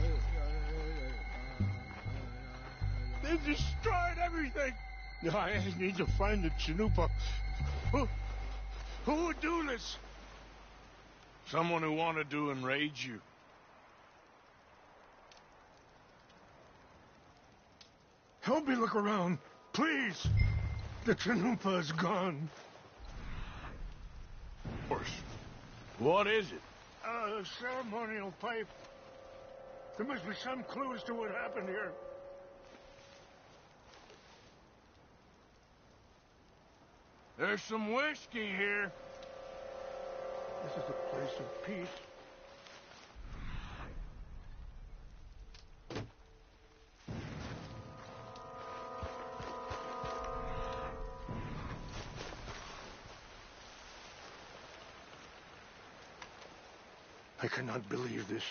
[SPEAKER 5] They've destroyed everything! I need to find the Chanupa. Who would do this?
[SPEAKER 3] Someone who wanted to enrage you.
[SPEAKER 5] Help me look around, please. The Chanupa is gone.
[SPEAKER 3] Of course. What is it?
[SPEAKER 5] A ceremonial pipe. There must be some clues to what happened here.
[SPEAKER 3] There's some whiskey here.
[SPEAKER 5] This is a place of peace. I cannot believe this.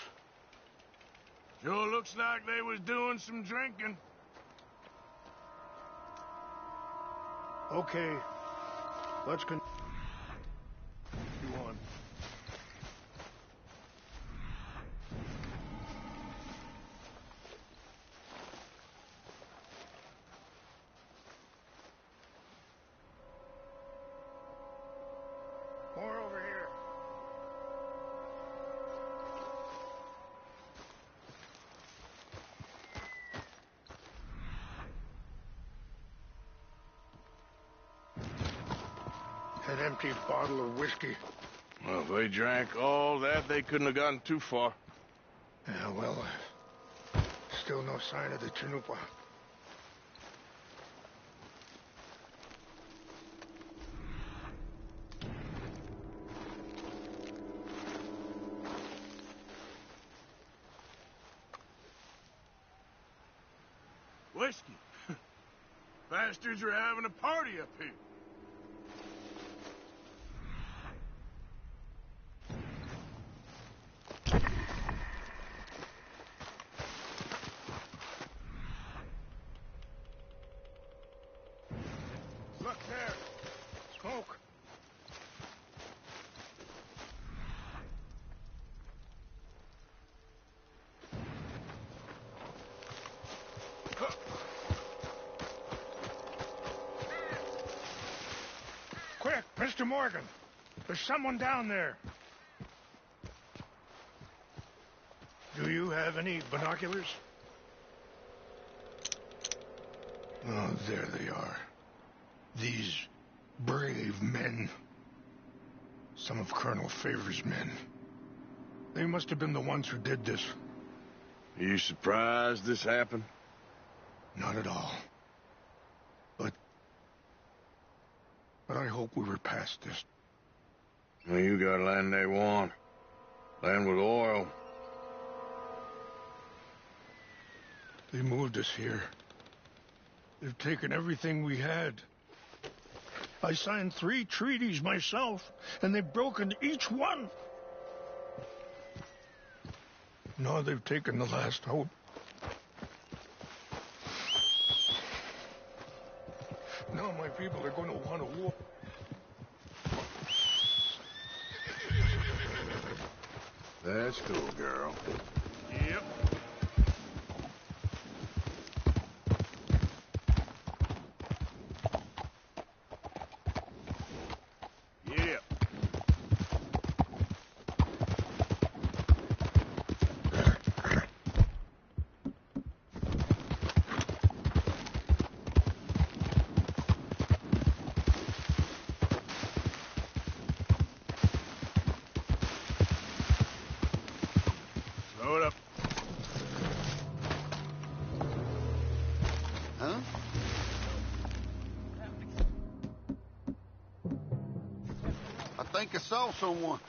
[SPEAKER 3] Sure looks like they was doing some drinking.
[SPEAKER 5] Okay. Let's continue on. More over here. An empty bottle of whiskey.
[SPEAKER 3] Well, if they drank all that, they couldn't have gotten too far.
[SPEAKER 5] Yeah, well, still no sign of the Chanupa.
[SPEAKER 3] Whiskey? Bastards are having a party up here.
[SPEAKER 5] Look there. Smoke. Quick, Mr. Morgan. There's someone down there. Do you have any binoculars? Oh, there they are. These brave men. Some of Colonel Favor's men. They must have been the ones who did this.
[SPEAKER 3] Are you surprised this happened?
[SPEAKER 5] Not at all. But I hope we were past this.
[SPEAKER 3] Well, you got land they want. Land with oil.
[SPEAKER 5] They moved us here. They've taken everything we had. I signed 3 treaties myself, and they've broken each one. Now they've taken the last hope. Now my people are going to want a war.
[SPEAKER 3] That's cool, girl.
[SPEAKER 5] Yep.
[SPEAKER 3] Yeah. Slow it up.
[SPEAKER 7] Huh? I think I saw someone.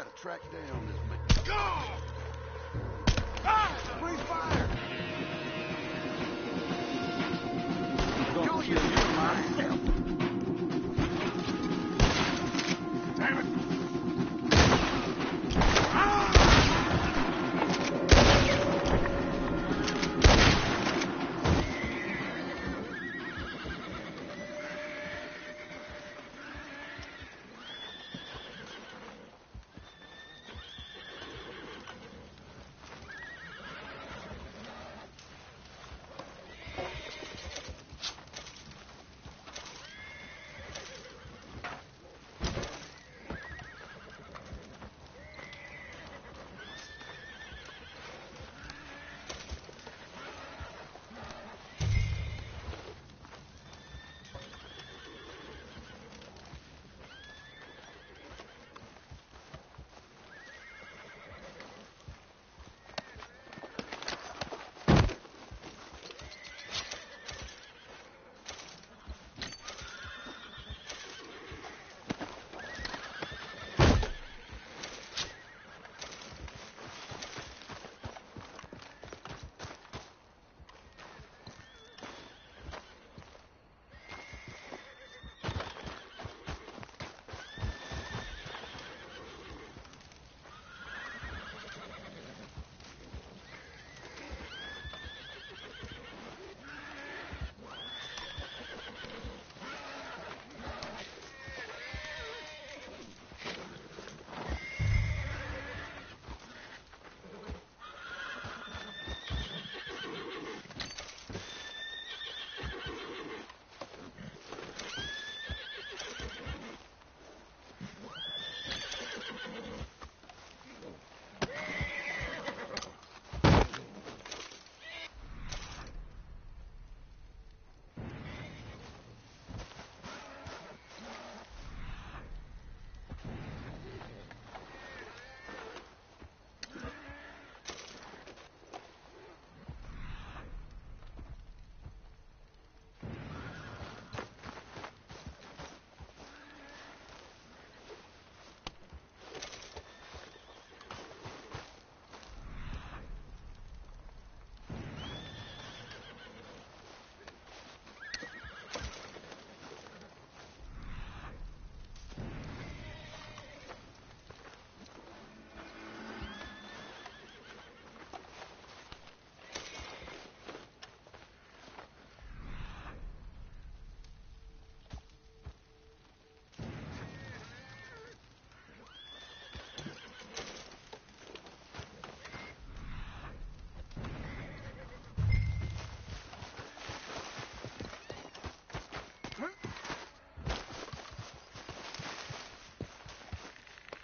[SPEAKER 8] gotta track down this man. Go! Ah! Free fire! Go, you myself! Damn it!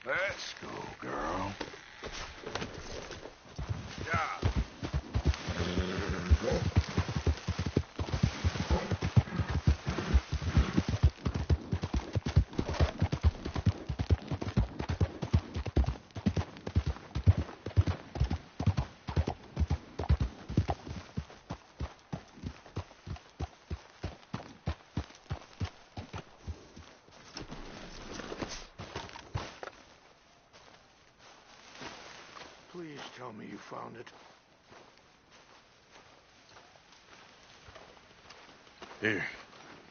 [SPEAKER 3] Let's go, girl. Yeah.
[SPEAKER 10] Please tell me you found it.
[SPEAKER 3] Here.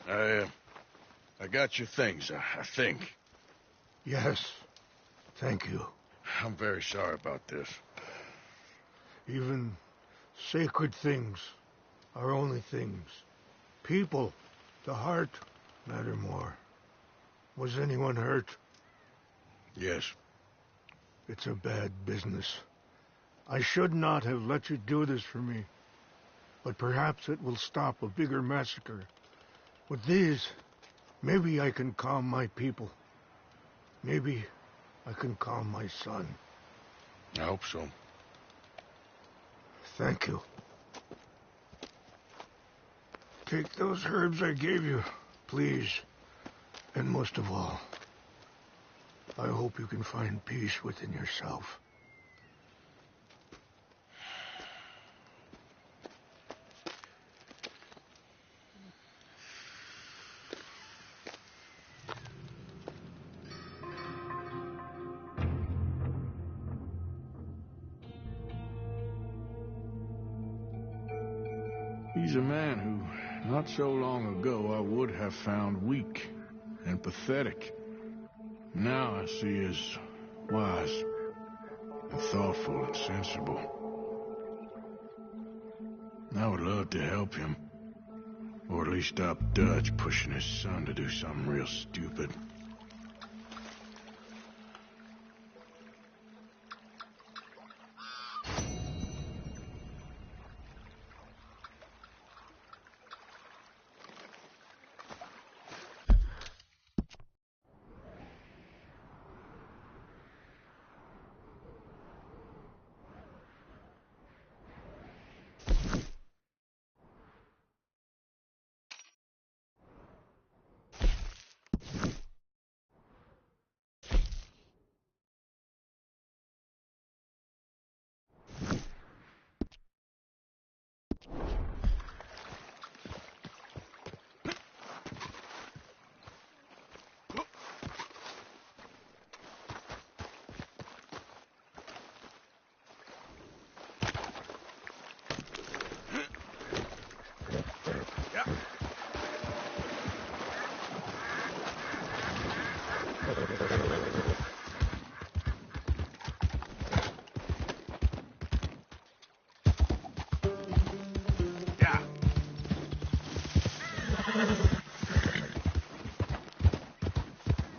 [SPEAKER 3] I got your things, I think.
[SPEAKER 10] Yes. Thank you.
[SPEAKER 3] I'm very sorry about this.
[SPEAKER 10] Even sacred things are only things. People, the heart, matter more. Was anyone hurt?
[SPEAKER 3] Yes.
[SPEAKER 10] It's a bad business. I should not have let you do this for me. But perhaps it will stop a bigger massacre. With these, maybe I can calm my people. Maybe I can calm my son.
[SPEAKER 3] I hope so.
[SPEAKER 10] Thank you. Take those herbs I gave you, please. And most of all, I hope you can find peace within yourself.
[SPEAKER 3] He's a man who, not so long ago, I would have found weak and pathetic. Now I see as wise and thoughtful and sensible. I would love to help him. Or at least stop Dutch pushing his son to do something real stupid.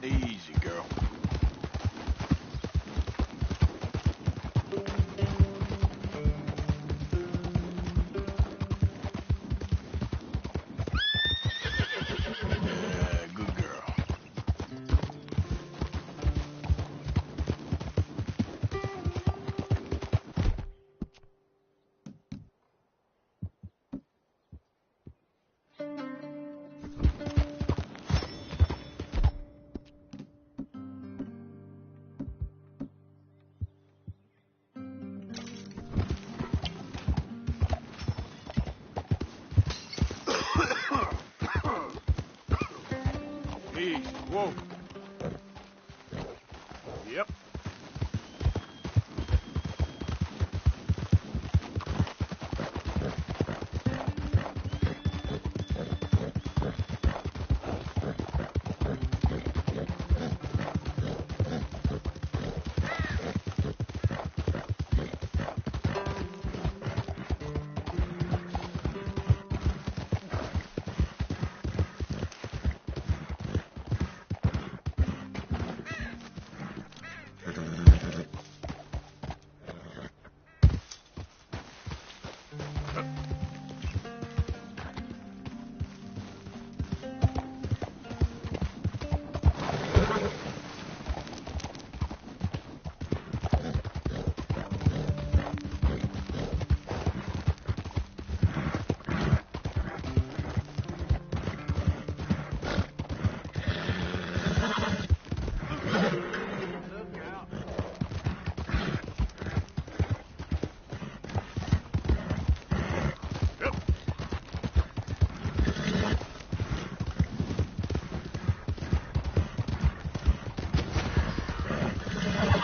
[SPEAKER 3] Easy, girl. Good girl. Easy. Whoa. Yep.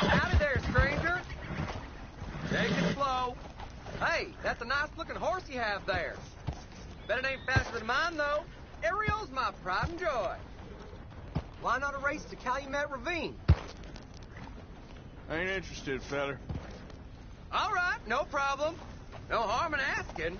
[SPEAKER 16] Howdy there, stranger. Take it slow. Hey, that's a nice-looking horse you have there. Bet it ain't faster than mine, though. Ariel's my pride and joy. Why not a race to Calumet Ravine?
[SPEAKER 3] Ain't interested, feller.
[SPEAKER 16] All right, no problem. No harm in asking.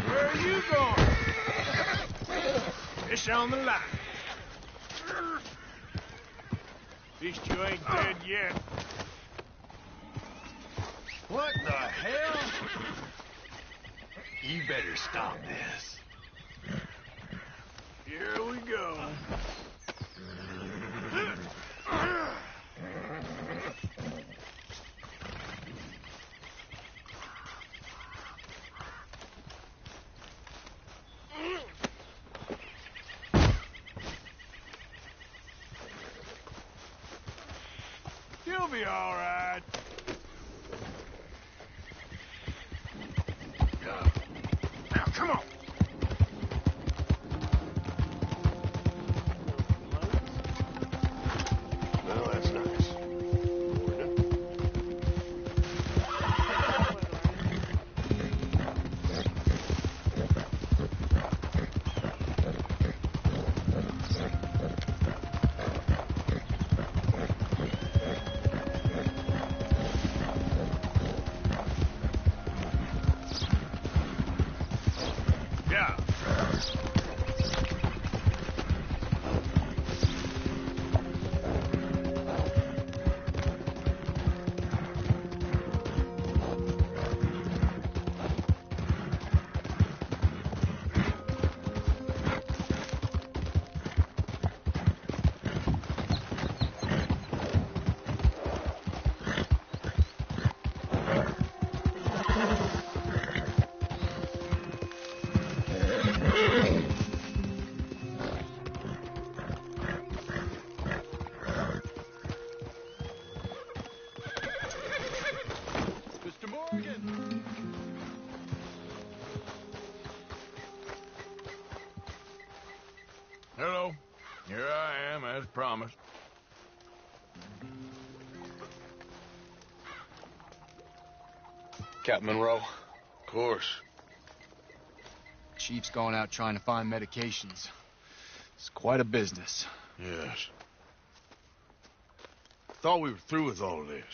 [SPEAKER 3] Where are you going? Fish on the line. At least you ain't dead yet.
[SPEAKER 6] What the hell? You better stop this.
[SPEAKER 3] Here we go. be all right. Now, come on.
[SPEAKER 6] Well, that's nice.
[SPEAKER 3] Yeah.
[SPEAKER 13] Mr. Morgan!
[SPEAKER 3] Hello. Here I am, as promised.
[SPEAKER 15] Captain Monroe.
[SPEAKER 3] Of course.
[SPEAKER 15] Chief's going out trying to find medications. It's quite a business.
[SPEAKER 3] Yes. Thought we were through with all of this.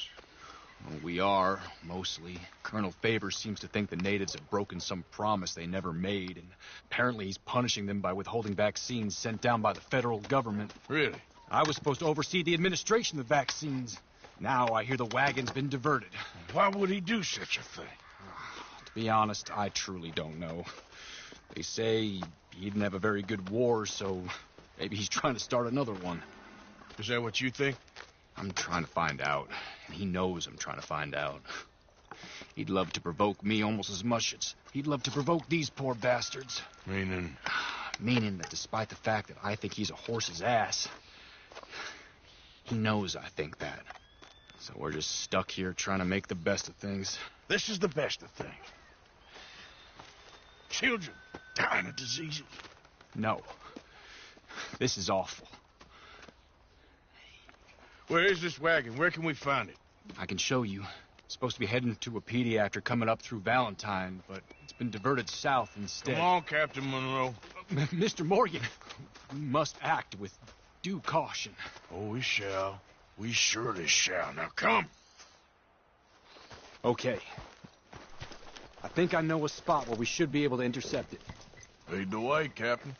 [SPEAKER 15] Well, we are, mostly. Colonel Favors seems to think the natives have broken some promise they never made, and apparently he's punishing them by withholding vaccines sent down by the federal government.
[SPEAKER 3] Really?
[SPEAKER 15] I was supposed to oversee the administration of the vaccines. Now I hear the wagon's been diverted.
[SPEAKER 3] Why would he do such a thing?
[SPEAKER 15] To be honest, I truly don't know. They say he didn't have a very good war, so maybe he's trying to start another one.
[SPEAKER 3] Is that what you think?
[SPEAKER 15] I'm trying to find out, and he knows I'm trying to find out. He'd love to provoke me almost as much as he'd love to provoke these poor bastards.
[SPEAKER 3] Meaning?
[SPEAKER 15] Meaning that despite the fact that I think he's a horse's ass, he knows I think that. So we're just stuck here trying to make the best of things.
[SPEAKER 3] This is the best of things. Children dying of diseases.
[SPEAKER 15] No. This is awful.
[SPEAKER 3] Where is this wagon? Where can we find it?
[SPEAKER 15] I can show you. It's supposed to be heading to Wapiti after coming up through Valentine, but it's been diverted south instead.
[SPEAKER 3] Come on, Captain Monroe.
[SPEAKER 15] Mr. Morgan, we must act with due caution.
[SPEAKER 3] Oh, we shall. We surely shall. Now, come.
[SPEAKER 15] Okay. I think I know a spot where we should be able to intercept it.
[SPEAKER 3] Lead the way, Captain.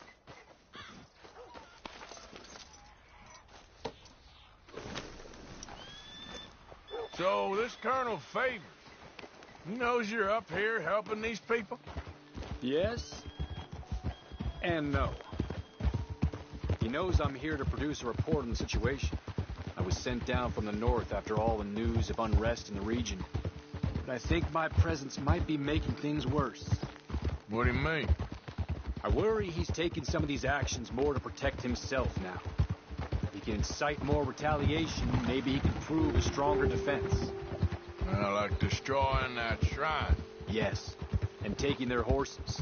[SPEAKER 3] So, this Colonel Favors, he knows you're up here helping these people?
[SPEAKER 15] Yes. And no. He knows I'm here to produce a report on the situation. I was sent down from the north after all the news of unrest in the region. But I think my presence might be making things worse.
[SPEAKER 3] What do you mean?
[SPEAKER 15] I worry he's taking some of these actions more to protect himself now. If he can incite more retaliation, maybe he can prove a stronger defense.
[SPEAKER 3] Like destroying that shrine?
[SPEAKER 15] Yes, and taking their horses.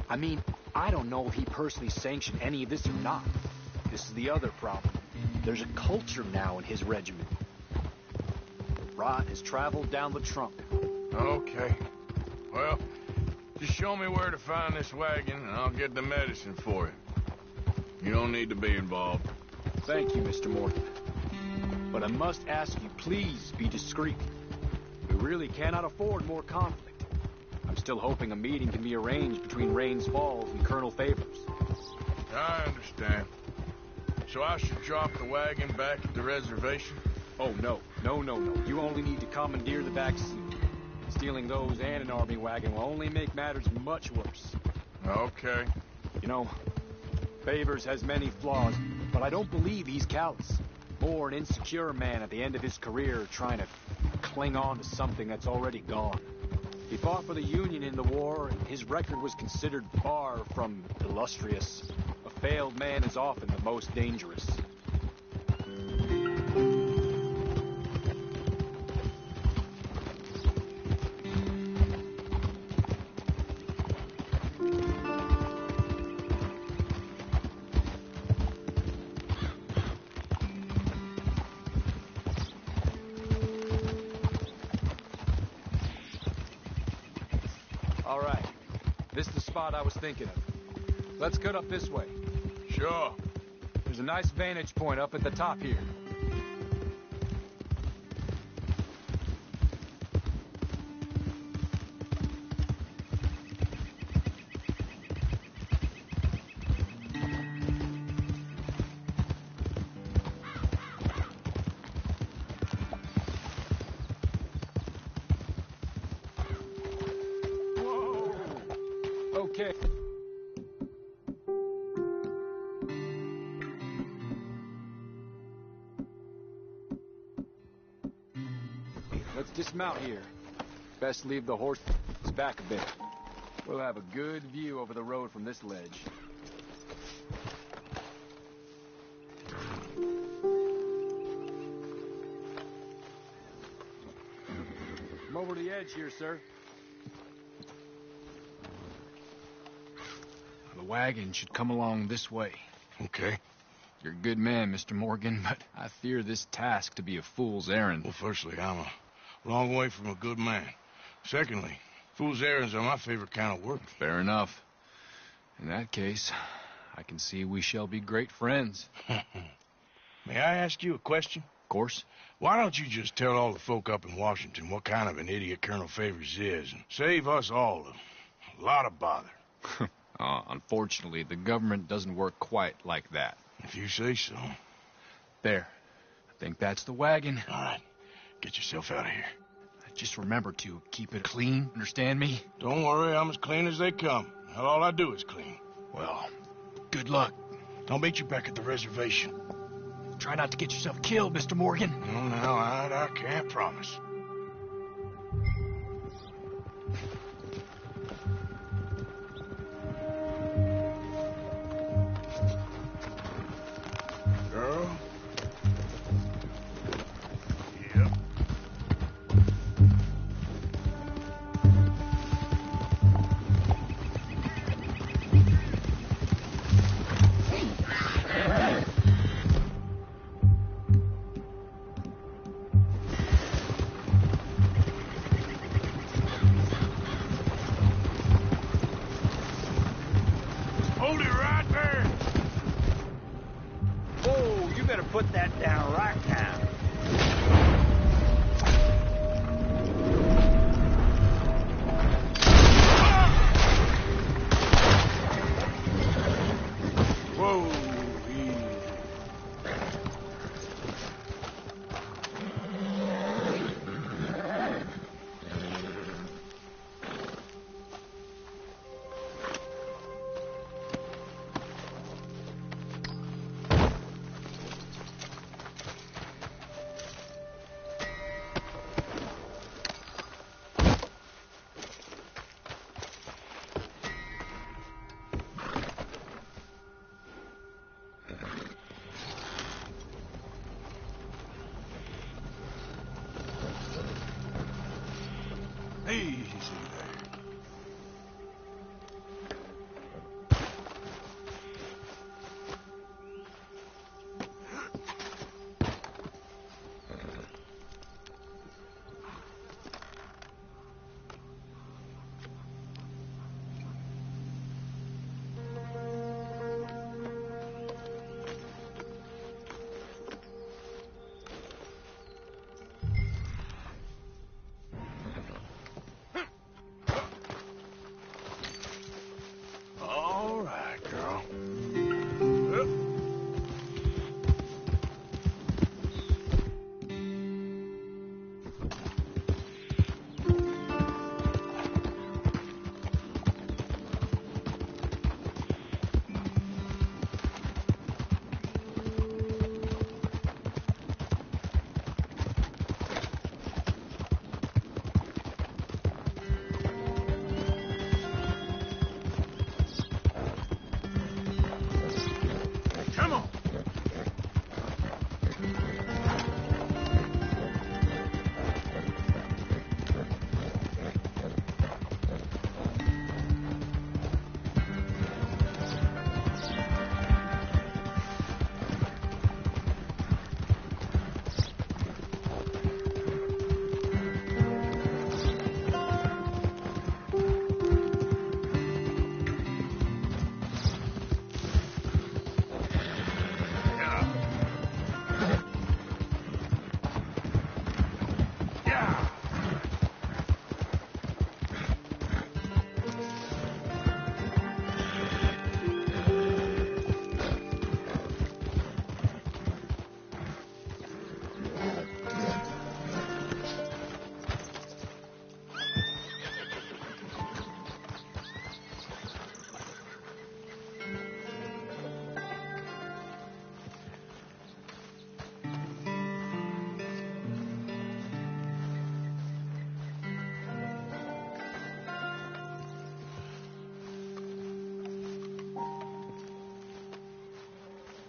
[SPEAKER 15] I mean, I don't know if he personally sanctioned any of this or not. This is the other problem. There's a culture now in his regiment. The rot has traveled down the trunk.
[SPEAKER 3] Okay. Well, just show me where to find this wagon, and I'll get the medicine for you. You don't need to be involved.
[SPEAKER 15] Thank you, Mr. Morgan. But I must ask you, please be discreet. We really cannot afford more conflict. I'm still hoping a meeting can be arranged between Rains Falls and Colonel Favors.
[SPEAKER 3] I understand. So I should drop the wagon back at the reservation?
[SPEAKER 15] Oh, no. No. You only need to commandeer the vaccine. Stealing those and an army wagon will only make matters much worse.
[SPEAKER 3] Okay.
[SPEAKER 15] You know, Favors has many flaws, but I don't believe he's callous. More an insecure man at the end of his career trying to cling on to something that's already gone. He fought for the Union in the war, and his record was considered far from illustrious. A failed man is often the most dangerous. All right. This is the spot I was thinking of. Let's cut up this way.
[SPEAKER 3] Sure.
[SPEAKER 15] There's a nice vantage point up at the top here. Okay. Let's dismount here. Best leave the horse back a bit. We'll have a good view over the road from this ledge. Come over to the edge here, sir. The wagon should come along this way.
[SPEAKER 3] Okay.
[SPEAKER 15] You're a good man, Mr. Morgan, but I fear this task to be a fool's errand.
[SPEAKER 3] Well, firstly, I'm a long way from a good man. Secondly, fool's errands are my favorite kind of work.
[SPEAKER 15] Fair enough. In that case, I can see we shall be great friends.
[SPEAKER 3] May I ask you a question?
[SPEAKER 15] Of course.
[SPEAKER 3] Why don't you just tell all the folk up in Washington what kind of an idiot Colonel Favors is, and save us all a lot of bother?
[SPEAKER 15] Unfortunately, the government doesn't work quite like that.
[SPEAKER 3] If you say so.
[SPEAKER 15] There. I think that's the wagon.
[SPEAKER 3] All right. Get yourself out of here.
[SPEAKER 15] Just remember to keep it clean, understand me?
[SPEAKER 3] Don't worry, I'm as clean as they come. All I do is clean.
[SPEAKER 15] Well, good luck.
[SPEAKER 3] I'll meet you back at the reservation.
[SPEAKER 15] Try not to get yourself killed, Mr. Morgan.
[SPEAKER 3] No, I can't promise. Girl? Yep. Hold it right there.
[SPEAKER 1] Whoa, you better put that down right now.
[SPEAKER 3] Whoa, easy.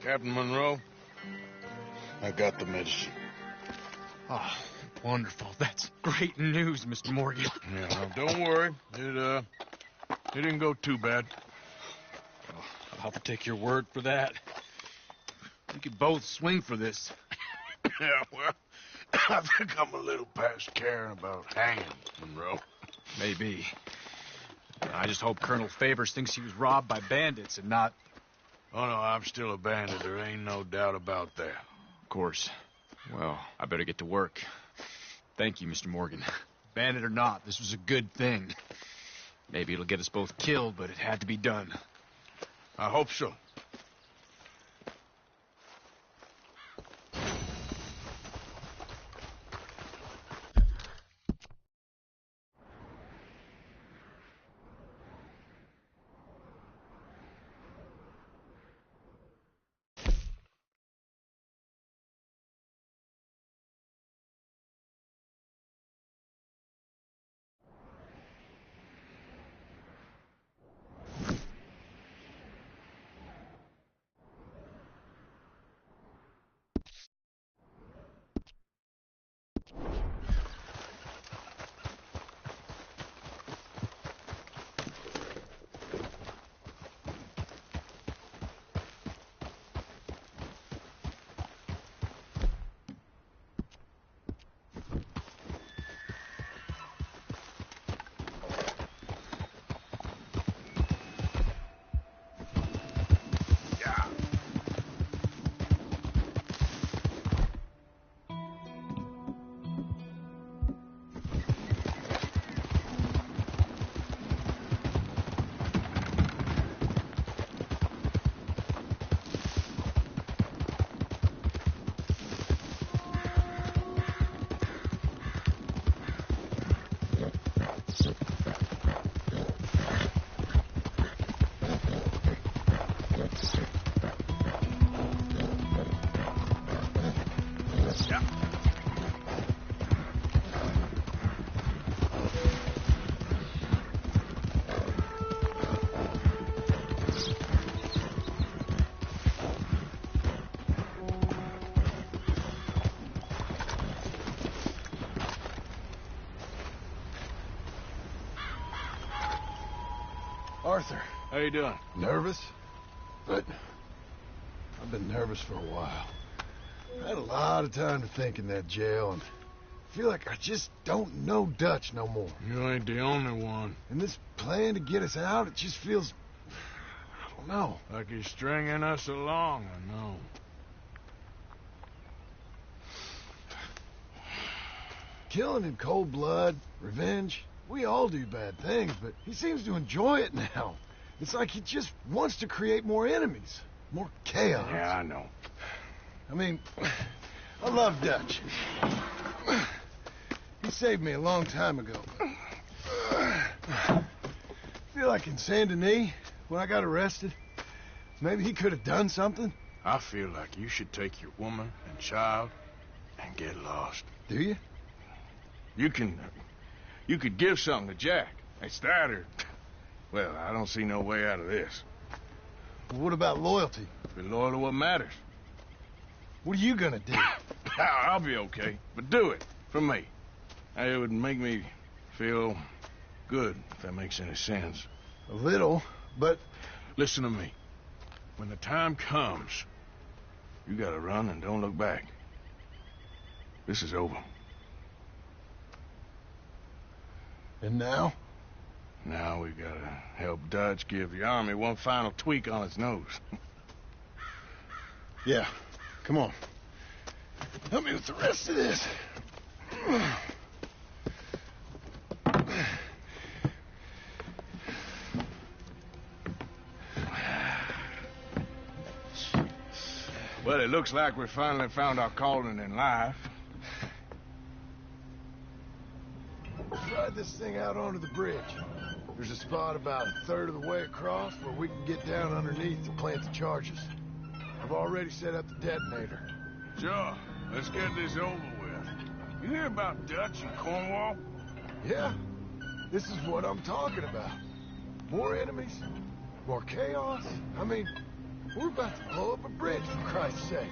[SPEAKER 3] Captain Monroe, I got the medicine.
[SPEAKER 15] Oh, wonderful. That's great news, Mr. Morgan.
[SPEAKER 3] Yeah, well, don't worry. It didn't go too bad.
[SPEAKER 15] I'll have to take your word for that. We could both swing for this.
[SPEAKER 3] Yeah, well, I think I'm a little past caring about hanging, Monroe.
[SPEAKER 15] Maybe. I just hope Colonel Favors thinks he was robbed by bandits and not...
[SPEAKER 3] Oh, no, I'm still a bandit. There ain't no doubt about that.
[SPEAKER 15] Of course. Well, I better get to work. Thank you, Mr. Morgan. Bandit or not, this was a good thing. Maybe it'll get us both killed, but it had to be done.
[SPEAKER 3] I hope so.
[SPEAKER 8] Arthur.
[SPEAKER 3] How you doing?
[SPEAKER 8] Nervous? But I've been nervous for a while. I had a lot of time to think in that jail, and I feel like I just don't know Dutch no more.
[SPEAKER 3] You ain't the only one.
[SPEAKER 8] And this plan to get us out, it just feels... I don't know.
[SPEAKER 3] Like he's stringing us along, I know.
[SPEAKER 8] Killing in cold blood, revenge, we all do bad things, but he seems to enjoy it now. It's like he just wants to create more enemies, more chaos.
[SPEAKER 3] Yeah, I know.
[SPEAKER 8] I mean, I love Dutch. He saved me a long time ago. I feel like in Saint Denis, when I got arrested, maybe he could have done something.
[SPEAKER 3] I feel like you should take your woman and child and get lost.
[SPEAKER 8] Do you?
[SPEAKER 3] You could give something to Jack. It's that or... Well, I don't see no way out of this.
[SPEAKER 8] Well, what about loyalty?
[SPEAKER 3] Be loyal to what matters.
[SPEAKER 8] What are you gonna do?
[SPEAKER 3] I'll be okay, but do it for me. It would make me feel good, if that makes any sense.
[SPEAKER 8] A little, but...
[SPEAKER 3] Listen to me. When the time comes, you gotta run and don't look back. This is over.
[SPEAKER 8] And now?
[SPEAKER 3] Now we gotta help Dutch give the army one final tweak on its nose.
[SPEAKER 8] Yeah, come on. Help me with the rest of this.
[SPEAKER 3] Well, it looks like we finally found our calling in life.
[SPEAKER 8] Let's ride this thing out onto the bridge. There's a spot about a third of the way across where we can get down underneath and plant the charges. I've already set up the detonator.
[SPEAKER 3] Sure. Let's get this over with. You hear about Dutch and Cornwall?
[SPEAKER 8] Yeah. This is what I'm talking about. More enemies, more chaos. I mean,
[SPEAKER 17] We're about to blow up a bridge, for Christ's sake.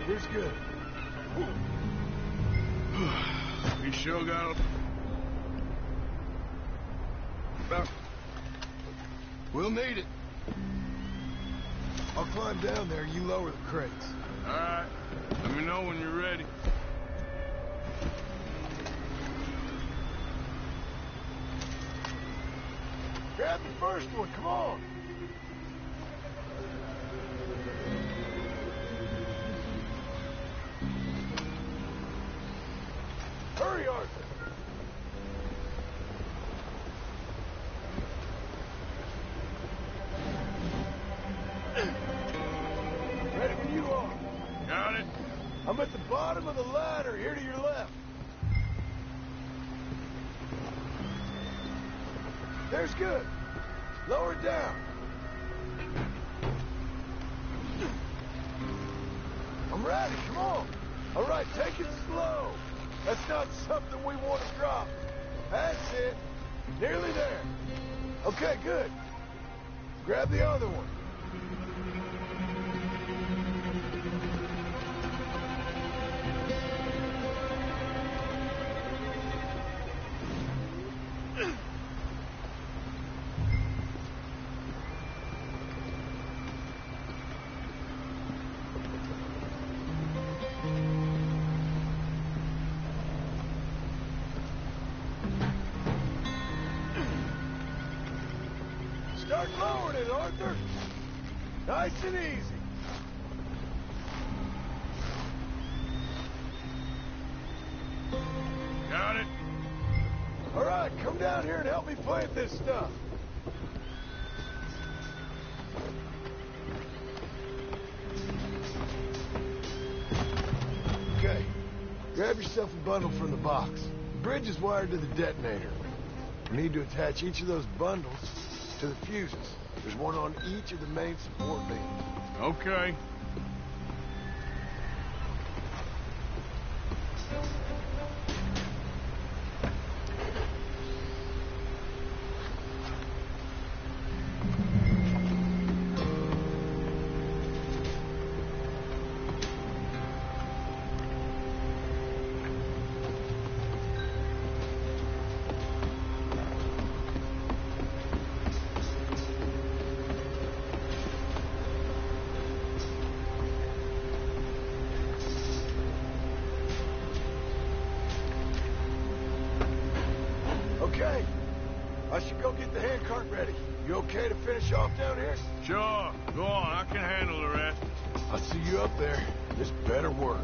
[SPEAKER 17] Here's good.
[SPEAKER 3] We sure got a...
[SPEAKER 17] We'll need it. I'll climb down there, you lower the crates.
[SPEAKER 3] All right. Let me know when you're ready.
[SPEAKER 17] Grab the first one, come on! Hurry, Arthur! Ready when you are.
[SPEAKER 3] Got it.
[SPEAKER 17] I'm at the bottom of the ladder, here to your left. There's good. Lower it down. I'm ready, come on. All right, take it slow. That's not something we want to drop. That's it. Nearly there. Okay, good. Grab the other one. Start lowering it, Arthur. Nice and easy.
[SPEAKER 3] Got it.
[SPEAKER 17] All right, come down here and help me plant this stuff. Okay, grab yourself a bundle from the box. The bridge is wired to the detonator. We need to attach each of those bundles to the fuses. There's one on each of the main support beams.
[SPEAKER 3] Okay.
[SPEAKER 17] Okay. I should go get the handcart ready. You okay to finish off down here?
[SPEAKER 3] Sure. Go on. I can handle the rest.
[SPEAKER 17] I'll see you up there. This better work.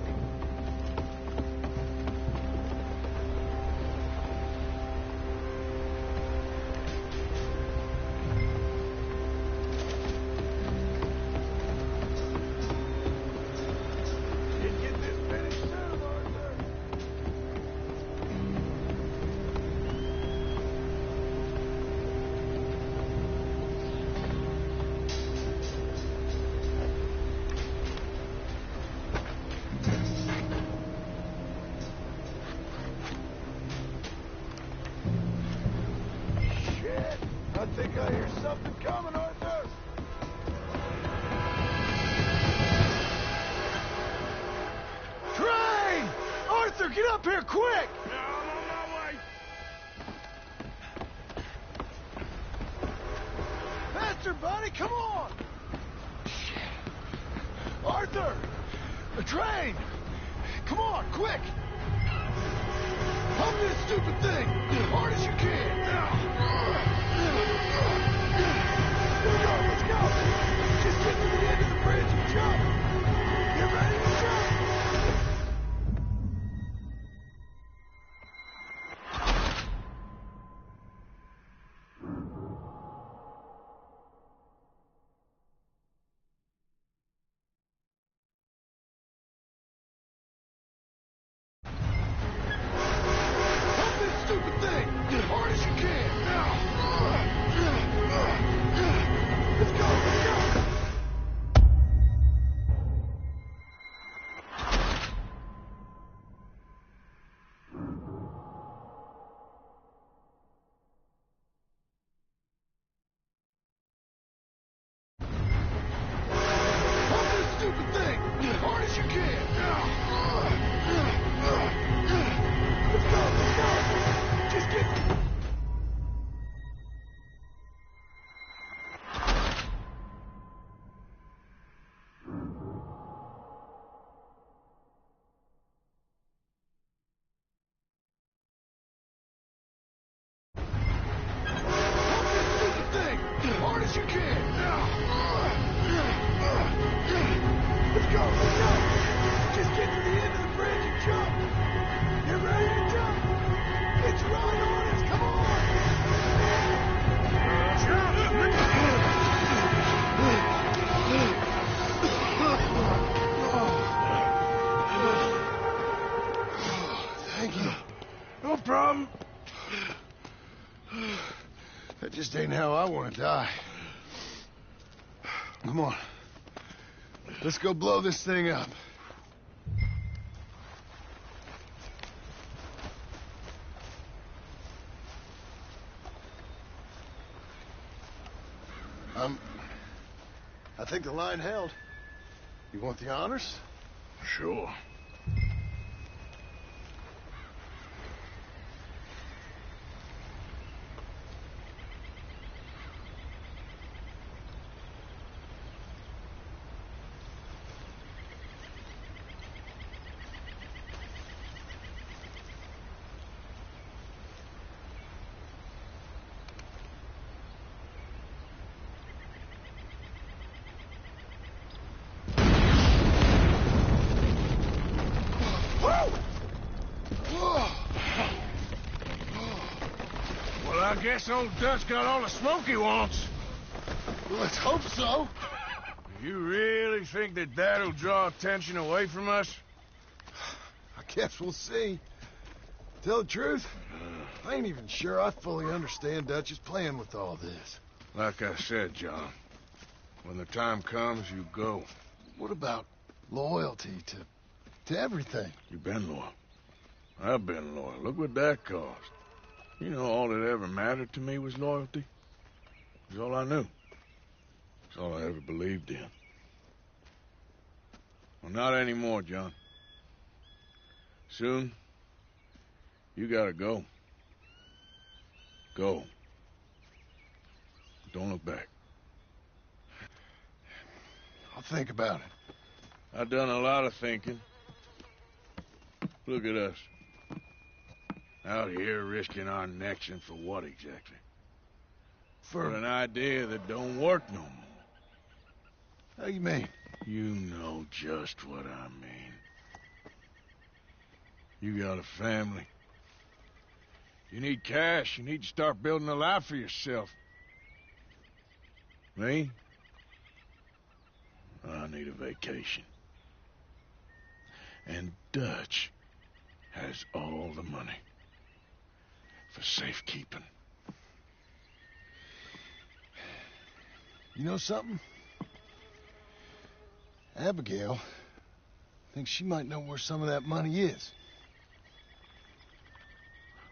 [SPEAKER 17] I think I hear something coming, Arthur! Train! Arthur, get up here, quick!
[SPEAKER 3] Yeah, I'm on my way.
[SPEAKER 17] Faster, buddy, come on! Arthur! The train! Come on, quick! Pump this stupid thing! As hard as you can! from? That just ain't how I want to die. Come on. Let's go blow this thing up. I think the line held. You want the honors?
[SPEAKER 3] Sure. I guess old Dutch got all the smoke he wants.
[SPEAKER 17] Well, let's hope so.
[SPEAKER 3] You really think that that'll draw attention away from us?
[SPEAKER 17] I guess we'll see. Tell the truth, I ain't even sure I fully understand Dutch's plan with all this.
[SPEAKER 3] Like I said, John, when the time comes, you go.
[SPEAKER 17] What about loyalty to everything?
[SPEAKER 3] You've been loyal. I've been loyal. Look what that cost. You know, all that ever mattered to me was loyalty. It was all I knew. It's all I ever believed in. Well, not anymore, John. Soon, you gotta go. Go. Don't look back.
[SPEAKER 17] I'll think about it.
[SPEAKER 3] I've done a lot of thinking. Look at us. Out here risking our necks, and for what exactly? For an idea that don't work no more.
[SPEAKER 17] How you mean?
[SPEAKER 3] You know just what I mean. You got a family. You need cash. You need to start building a life for yourself. Me? I need a vacation. And Dutch has all the money. For safekeeping.
[SPEAKER 17] You know something? Abigail thinks she might know where some of that money is.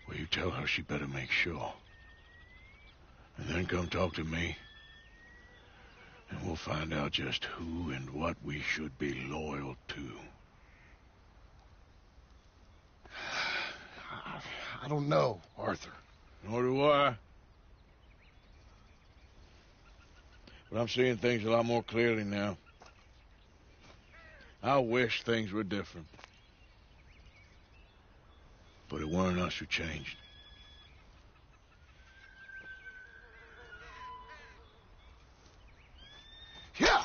[SPEAKER 3] Well, you tell her she better make sure. And then come talk to me. And we'll find out just who and what we should be loyal to.
[SPEAKER 17] I don't know, Arthur.
[SPEAKER 3] Nor do I. But I'm seeing things a lot more clearly now. I wish things were different. But it weren't us who changed.
[SPEAKER 17] Yeah!